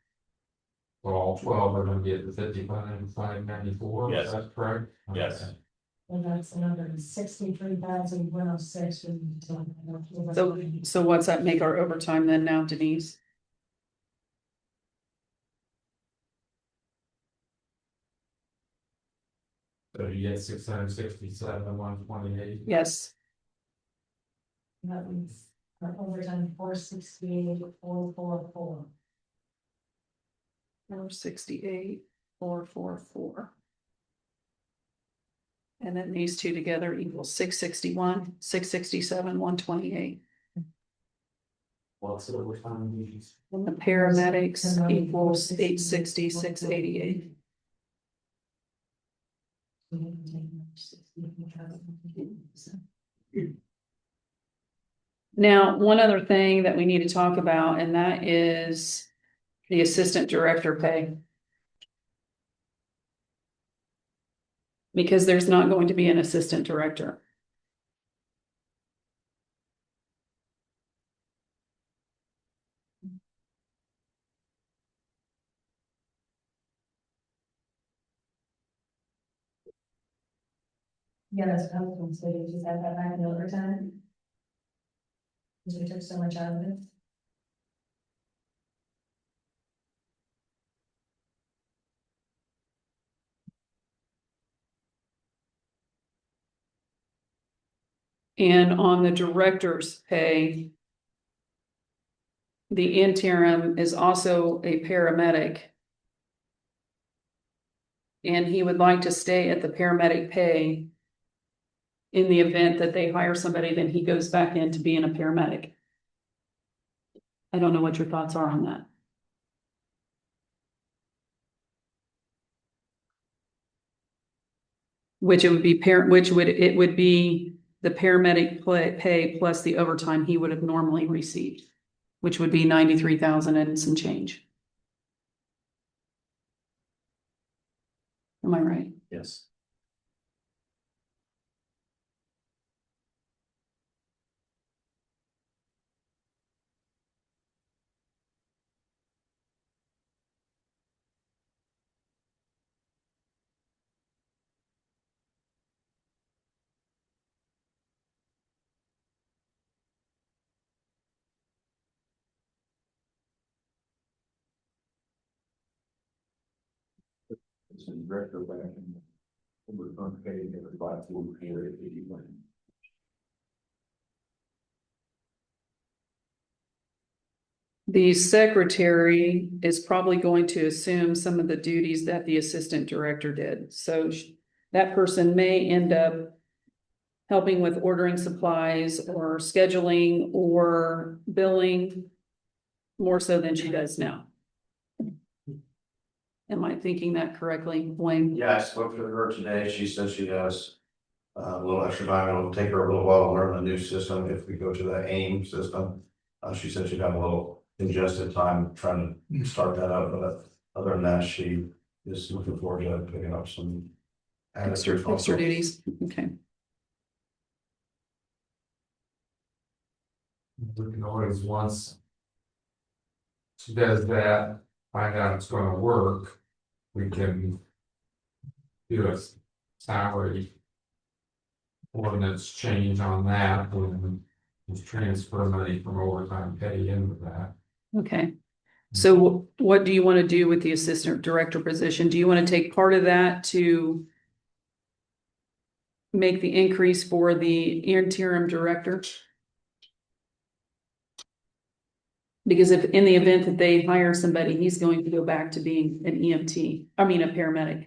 So all 12 are gonna be at the 55,594, Yes. is that correct? Yes. Okay. And that's another 63,106. So what's that make our overtime then now, Denise? So you get 667, 128. Yes, That means our overtime 468, 444. 468, 444. And then these two together equals 661, 667, 128. What's the overtime needs? And the paramedics equals 860, 688. Now, one other thing that we need to talk about, and that is the assistant director pay. Because there's not going to be an assistant director. Yeah, that's what I was gonna say, did you have that back in overtime? Because we took so much out of it. And on the director's pay, the interim is also a paramedic. And he would like to stay at the paramedic pay. In the event that they hire somebody, then he goes back into being a paramedic. I don't know what your thoughts are on that. Which it would be it would be the paramedic pay plus the overtime he would have normally received. which would be 93,000 and some change. Am I right? Yes. Director back in. We're going to pay everybody $481. The secretary is probably going to assume some of the duties that the assistant director did. So that person may end up helping with ordering supplies or scheduling or billing more so than she does now. Am I thinking that correctly, Wayne? Yeah, I spoke to her today. She says she has a little extra time. It'll take her a little while to learn the new system. If we go to the AIM system, she said she'd have a little congested time trying to start that up. But other than that, she is looking forward to picking up some Extra duties, okay. We can always, once she does that, find out it's gonna work, we can do a salary ordinance change on that, and just transfer money from overtime pay into that. Okay, so what do you want to do with the assistant director position? Do you want to take part of that to make the increase for the interim director? Because if in the event that they hire somebody, he's going to go back to being an EMT, I mean, a paramedic.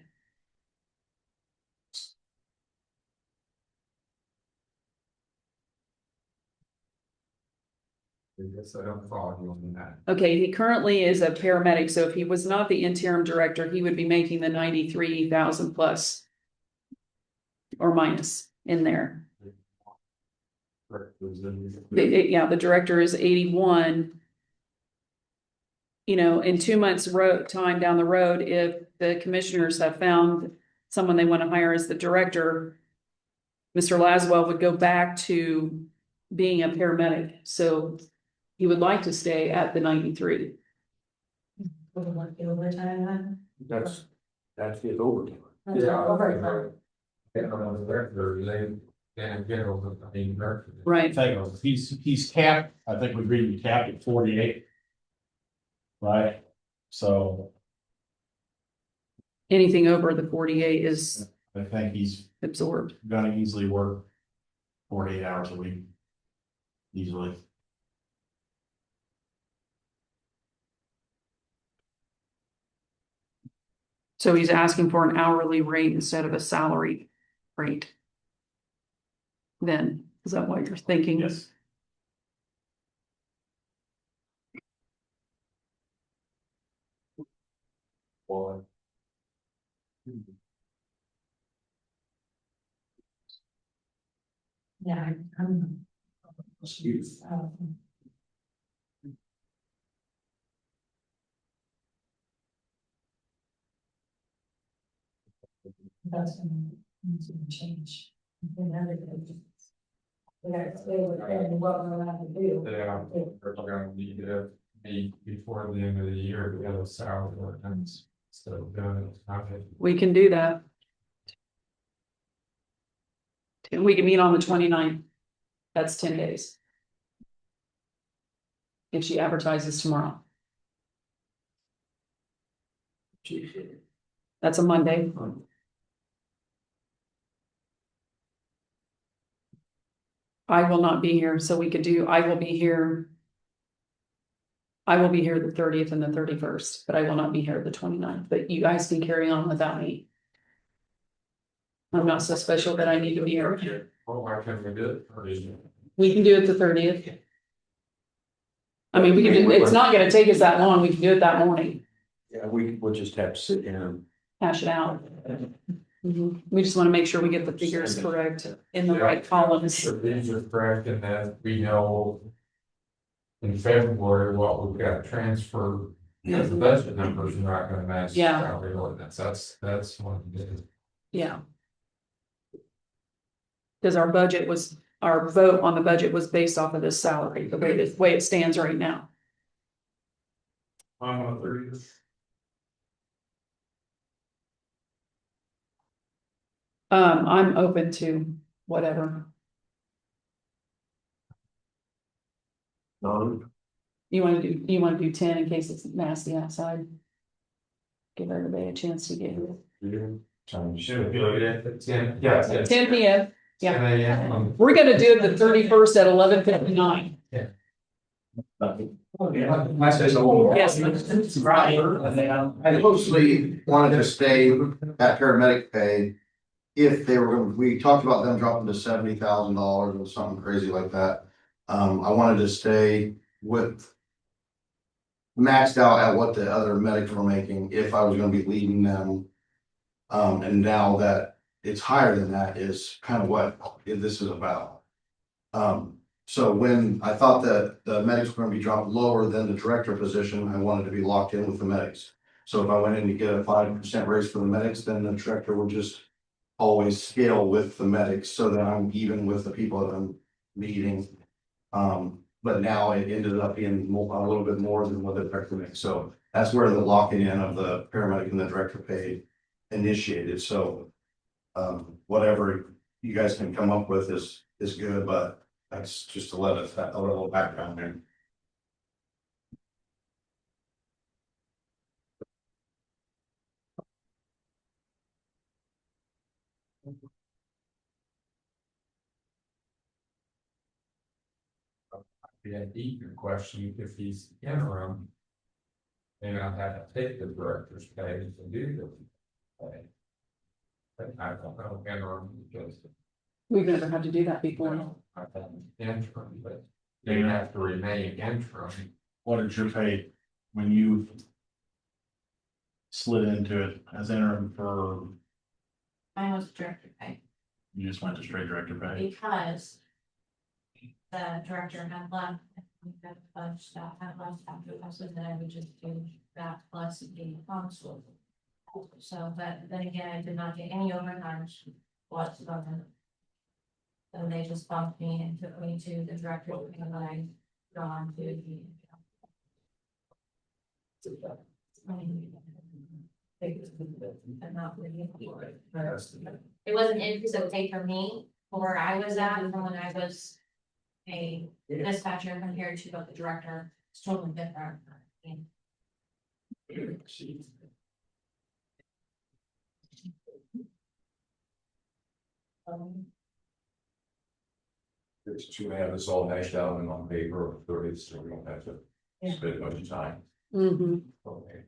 I guess I don't follow you on that. Okay, he currently is a paramedic, so if he was not the interim director, he would be making the 93,000 plus. Or minus in there. Yeah, the director is 81. You know, in 2 months time down the road, if the commissioners have found someone they want to hire as the director, Mr. Laswell would go back to being a paramedic. So he would like to stay at the 93. Would it like the overtime then? That's his overtime. That's overtime. Right. He's capped, I think we agreed to cap at 48. Right, so Anything over the 48 is I think he's absorbed. gonna easily work 48 hours a week. Easily. So he's asking for an hourly rate instead of a salary rate. Then, is that what you're thinking? Yes. Well, Yeah, I'm. That's gonna need to change. In other cases. We gotta stay within what we're allowed to do. Yeah, we're gonna need to be before the end of the year to get a salary ordinance. So, We can do that. And we can meet on the 29th. That's 10 days. If she advertises tomorrow. That's a Monday. I will not be here, so we could do, I will be here. I will be here the 30th and the 31st, but I will not be here the 29th, but you guys can carry on without me. I'm not so special that I need to be here. well, why can't we do it? Or is it- We can do it the 30th. I mean, we can do, it's not gonna take us that long, we can do it that morning, yeah, we'll just have to sit down. hash it out. We just wanna make sure we get the figures correct in the right columns. So these are correct in that we know in February, what we've got transferred, because the budget numbers are not gonna match. the Yeah. salary ordinance, that's one of the. Yeah. Cause our budget was, our vote on the budget was based off of this salary, the way it stands right now. I'm on 30th. I'm open to whatever. No, You wanna do 10 in case it's nasty outside? Give everybody a chance to get here. Should be looking at 10, yeah, 10 PM, yeah. 10 a.m. We're gonna do it the 31st at 11:59. I Yes. I mostly wanted to stay at paramedic pay. If they were, we talked about them dropping to $70,000 or something crazy like that. I wanted to stay with. Maxed out at what the other medics were making if I was gonna be leaving them. And now that it's higher than that is kind of what this is about. So when I thought that the medics were gonna be dropped lower than the director position, I wanted to be locked in with the medics. So if I went in to get a 5% raise for the medics, then the director would just always scale with the medics so that I'm even with the people that I'm meeting. But now it ended up being a little bit more than what the director makes. So that's where the locking in of the paramedic and the director pay initiated. So whatever you guys can come up with is good, but that's just to let us a little background there. Yeah, eager question, if he's interim. And I have to take the director's pay to do the pay. But I don't know interim because. We've never had to do that before. I've had interim, but they have to remain interim. What did your pay when you slid into it as interim for, Mine was director pay you just went to straight director pay? because the director had left. And we had a bunch that had left after us, and then I would just do that plus the console. So, but then again, I did not get any overtime whatsoever. So they just bumped me and took me to the director, and then I gone to the. And not really. It was an increase of pay for me, for where I was at, and when I was a dispatcher compared to what the director, it's totally different. It's to have this all hashed out and on paper, or it's so we don't have to spend much time. Mm-hmm. Okay.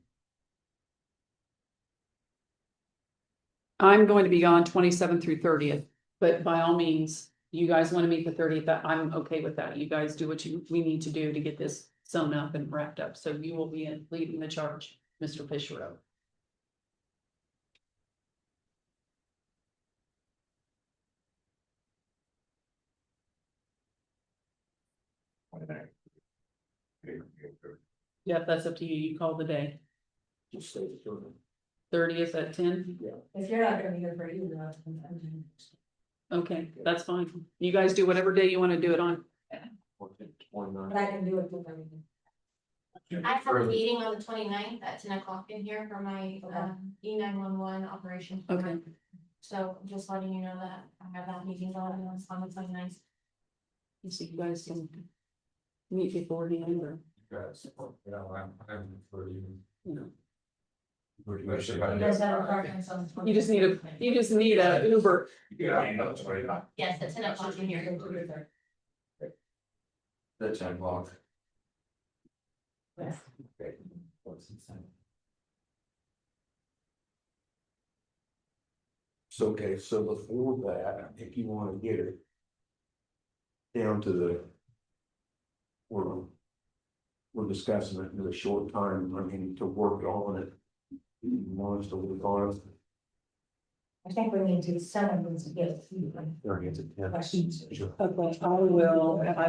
I'm going to be gone 27th through 30th, but by all means, you guys want to meet the 30th, that I'm okay with that. You guys do what we need to do to get this sewn up and wrapped up. So you will be leading the charge, Mr. Fisher. Yep, that's up to you. You call the day. just say the 30th at 10. If you're not gonna be here for either of them. Okay, that's fine. You guys do whatever day you want to do it on. But I can do it with everything. I have a meeting on the 29th at 10 o'clock in here for my E911 operation. Okay. So just letting you know that I have that meeting on the 29th. So you guys can meet before the end or, Guys, you know, I'm for you. you know. Pretty much. You guys have a preference on. You just need a Uber. Yeah, that's right. Yes, at 10 o'clock in here. That's 10 o'clock. Yes. Okay. What's inside? So, okay, so before that, if you wanna get it. Down to the. We're discussing it in a short time, I mean, to work on it. You want us to work on it. I think we need to send them to get a few Or get it, yeah. questions. Sure. Okay, I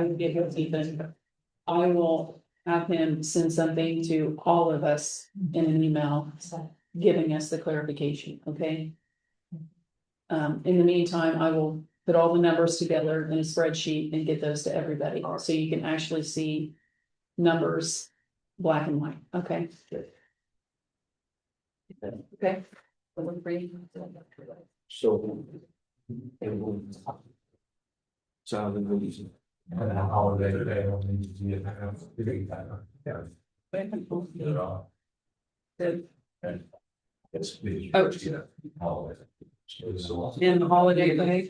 will give you Ethan. I will have him send something to all of us in an email So, giving us the clarification, okay? In the meantime, I will put all the numbers together in a spreadsheet and get those to everybody, so you can actually see numbers, black and white, okay? Okay. So. Sound and reason. And then holiday today, I don't need to see it. Yeah. It's the. Oh. Holiday. So. In the holiday pay,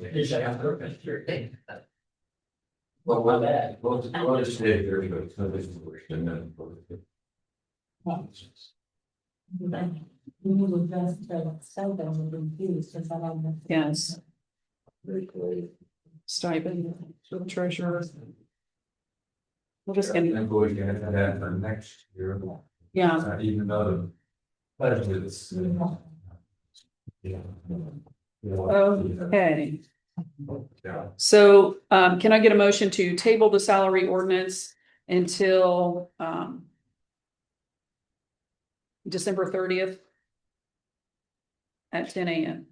Well, with that, we'll just stay here, but it's not this worst, and then. we need to just sell them and refuse, because I don't know. yes. Stipend for the treasurer. We're just And gonna, then go again and then for next year. yeah, Even though the budget is. Yeah. okay. Yeah. So, can I get a motion to table the salary ordinance until, December 30th? At 10 a.m.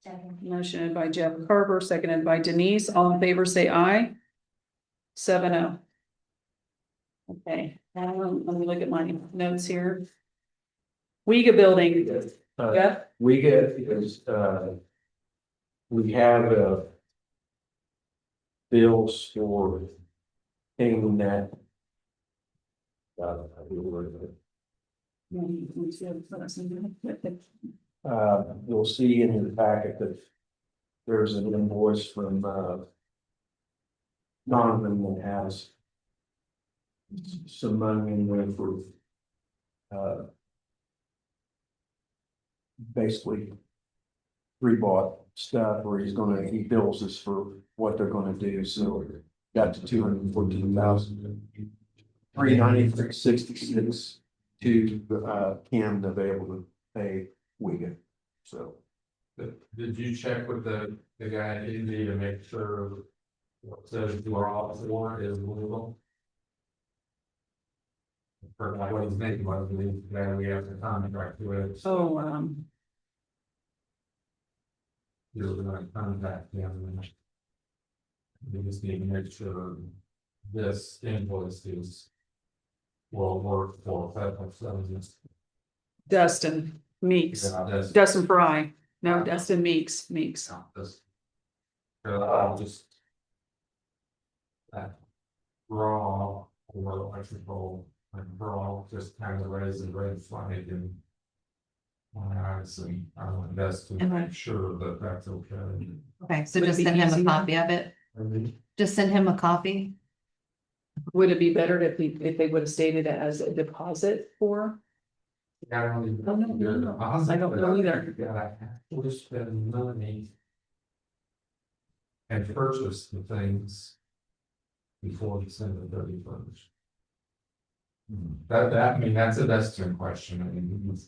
Second. Motion by Jeff Carver, seconded by Denise. All in favor, say aye. 7-0. Okay, let me look at my notes here. Wega building, Jeff? We get, is, we have, bills for paying that. You'll see in the packet that there's an invoice from, Donovan that has some money in there for, basically rebought stuff where he bills us for what they're gonna do, so got to 214,393.66 to, Kim to be able to pay Wigan, so. Did you check with the guy at Indy to make sure what says your office warrant is legal? For like what he's making, what we have to contract with. Oh, You're gonna contact them. And we just need to make sure this invoice is. Will work for federal services. Dustin Meeks, Yeah, that's. Dustin Fry, no, Dustin Meeks. Not this. I'll just. That. Raw or electrical, like raw, just kind of raise the red flag and. My eyes and I want best to And make sure that that's okay. Okay, so Would it just be send him a easier? copy of it. Just send him a copy. Would it be better if they would have stated it as a deposit for? I don't even. I don't know. I don't know either. You gotta actually spend money. And purchase the things. Before December 31st. I mean, that's a Dustin question, I mean,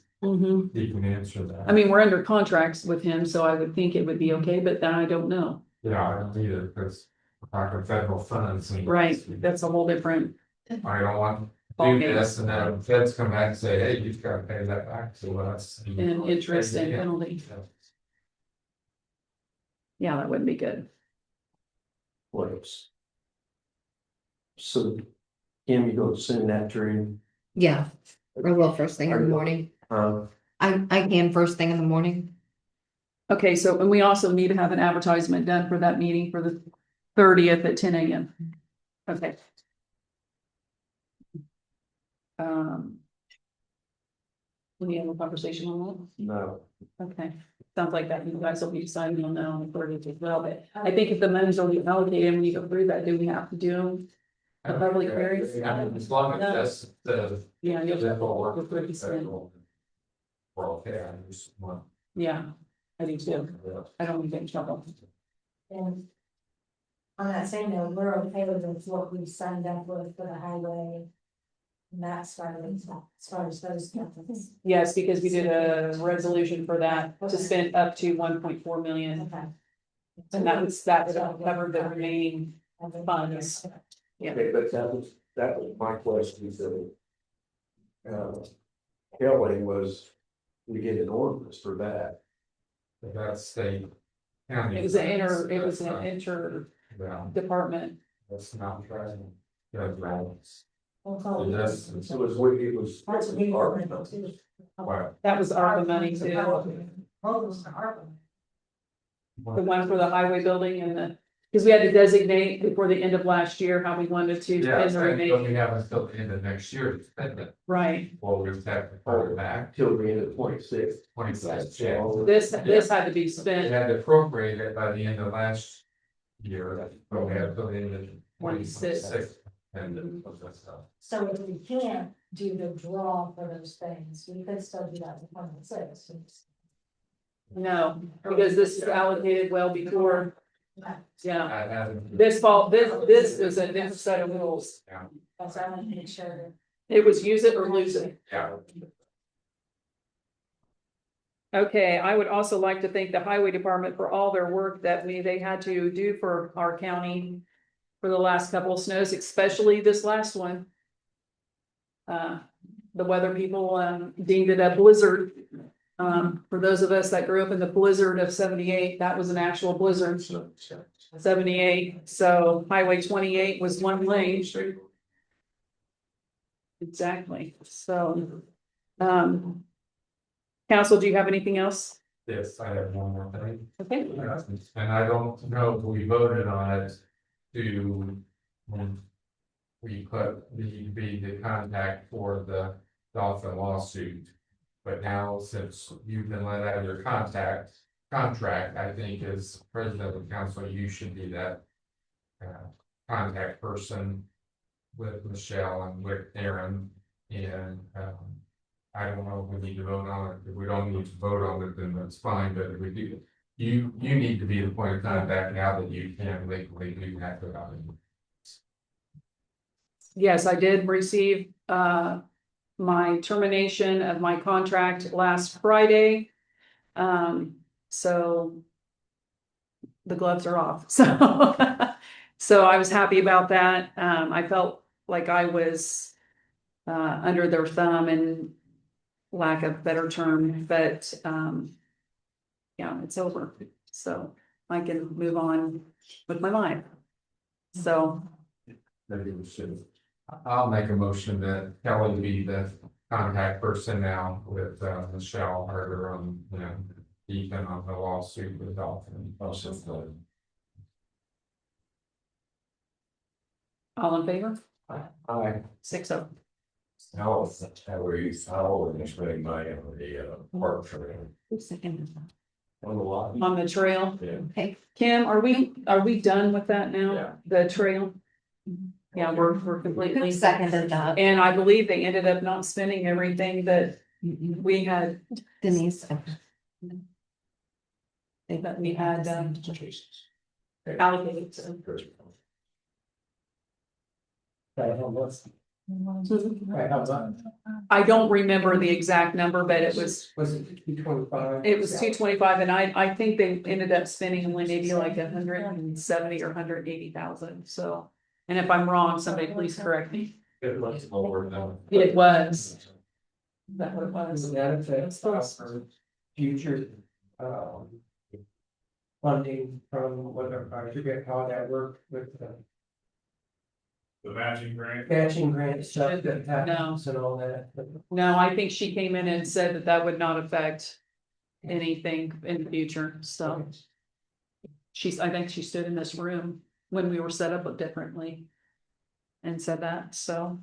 he can answer that. I mean, we're under contracts with him, so I would think it would be okay, but then I don't know. Yeah, I don't either, because we're talking federal funds. And Right, that's a whole different I don't want to ball do game. this, and then the feds come back and say, hey, you've got to pay that back to us. And interest and penalty. Yeah, that wouldn't be good. Place. So, Kim, you go send that to him, Yeah, I will first thing in the morning. I can first thing in the morning. Okay, so, and we also need to have an advertisement done for that meeting for the 30th at 10 a.m. Okay. We have a conversation on no, that? Okay, sounds like that you guys will be deciding on that on the 30th as well, but I think if the money's already allocated, when you go through that, do we have to do? A public hearing? As long as that's the. Yeah, you'll. That will work. you'll put this in. We're okay, I just want. Yeah, I do too. I don't want to get in trouble. And on that same note, we're okay with what we signed up with for the highway. And that's as far as those companies. Yes, because we did a resolution for that to spend up to 1.4 million. Okay. And that would cover the remaining funds. Okay, but that was my question, so. Kelly was, we get an ordinance for that. But that's state. County. It was an inter-department. That's not present. That's right. Also, Yes. It was. that's what we were able to. Wow. That was ARPA money too. Both was the ARPA. The one for the highway building and the, because we had to designate before the end of last year how we wanted to Yeah, spend the but remaining. we have until the end of next year to spend it, Right. or we have to put it back, Till the end of 26. 26, yeah. This had to be We spent had to appropriate it by the end of last year, but we had to put it in the 26. And that's stuff. So if we can't do the draw for those things, we could still do that with 26. No, because this is allocated well before, yeah. I haven't. This fall, this is a different set of rules. That's I want to make sure. It was use it or lose it. Yeah. Okay, I would also like to thank the highway department for all their work that they had to do for our county for the last couple of snows, especially this last one. The weather people deemed it a blizzard. For those of us that grew up in the blizzard of 78, that was an actual blizzard. 78, so Highway 28 was one lane. Exactly, so. Council, do you have anything else? Yes, I have one more thing. Okay. And I don't know if we voted on it to. We put the contact for the Dolphin lawsuit. But now, since you've been let out of your contract, I think as president of the council, you should be that. Contact person with Michelle and with Aaron, and I don't know if we need to vote on it. If we don't need to vote on it, then that's fine, but if we do, you need to be the point of contact now that you can legally do that without it. Yes, I did receive my termination of my contract last Friday. So the gloves are off, so so I was happy about that. I felt like I was under their thumb, and lack of better term, but yeah, it's over, so I can move on with my life. So Maybe we should. I'll make a motion that Kelly be the contact person now with Michelle Harder on, Ethan on the lawsuit with Dolphin. all in favor? Aye. 6-0. How are you, how are you spending money on the park trail? Who seconded that? On the lot? On the trail. Yeah. Okay. Kim, are we done with that now? Yeah. The trail? Yeah, we're completely. Who seconded that? And I believe they ended up not spending everything that we had, Denise. that we had allocated. I don't remember the exact number, but it was. Was it 225? It was 225, and I think they ended up spending only maybe like 170 or 180,000, so. And if I'm wrong, somebody please correct me. It was lower than. It was. Is that what it was? That affects our future, funding from whatever, I forget how that worked with the The matching grant. matching grant stuff that No. happens and all that. No, I think she came in and said that that would not affect anything in the future, so. I think she stood in this room when we were set up differently. And said that, so.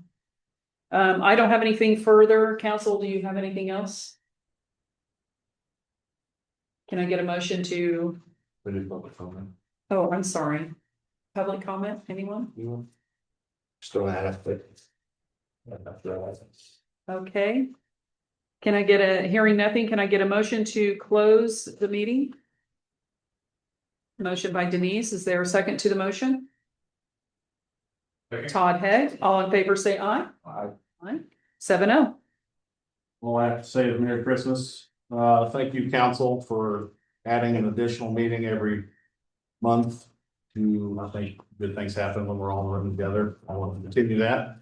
I don't have anything further. Council, do you have anything else? Can I get a motion to, We did public comment. oh, I'm sorry. Public comment, anyone? Still at it, Okay. Can I get hearing nothing, can I get a motion to close the meeting? Motion by Denise, is there a second to the motion? Todd Head, all in favor say aye. Aye. 7-0. Well, I have to say Merry Christmas. Thank you, council, for adding an additional meeting every month. I think good things happen when we're all working together. I want to continue that.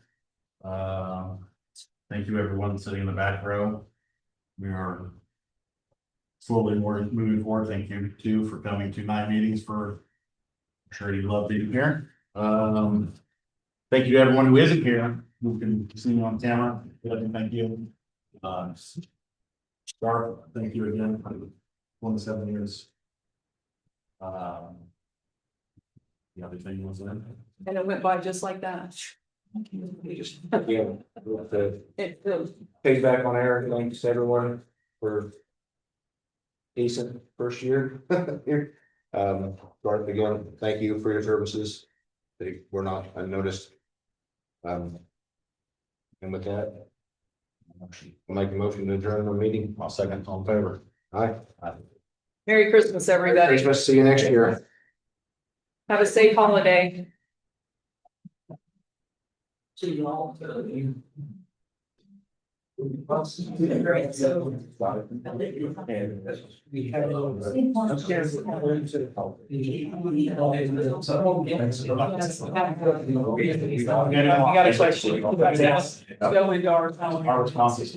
Thank you, everyone sitting in the back row. We are slowly more moving forward. Thank you too for coming to 9 meetings I'm sure you love being here. Thank you to everyone who isn't here, who can see me on camera. Thank you. Star, thank you again for 27 years. The other thing was that. And it went by just like that. Yeah, with the It, payback on Eric, thanks everyone for decent first year here. Garth, again, thank you for your services. They were not unnoticed. And with that, I'll make a motion to adjourn the meeting. I'll second, all in favor. Aye. Merry Christmas, everybody. Christmas, see you next year. Have a safe holiday. You got a question? Go into our. Our response is.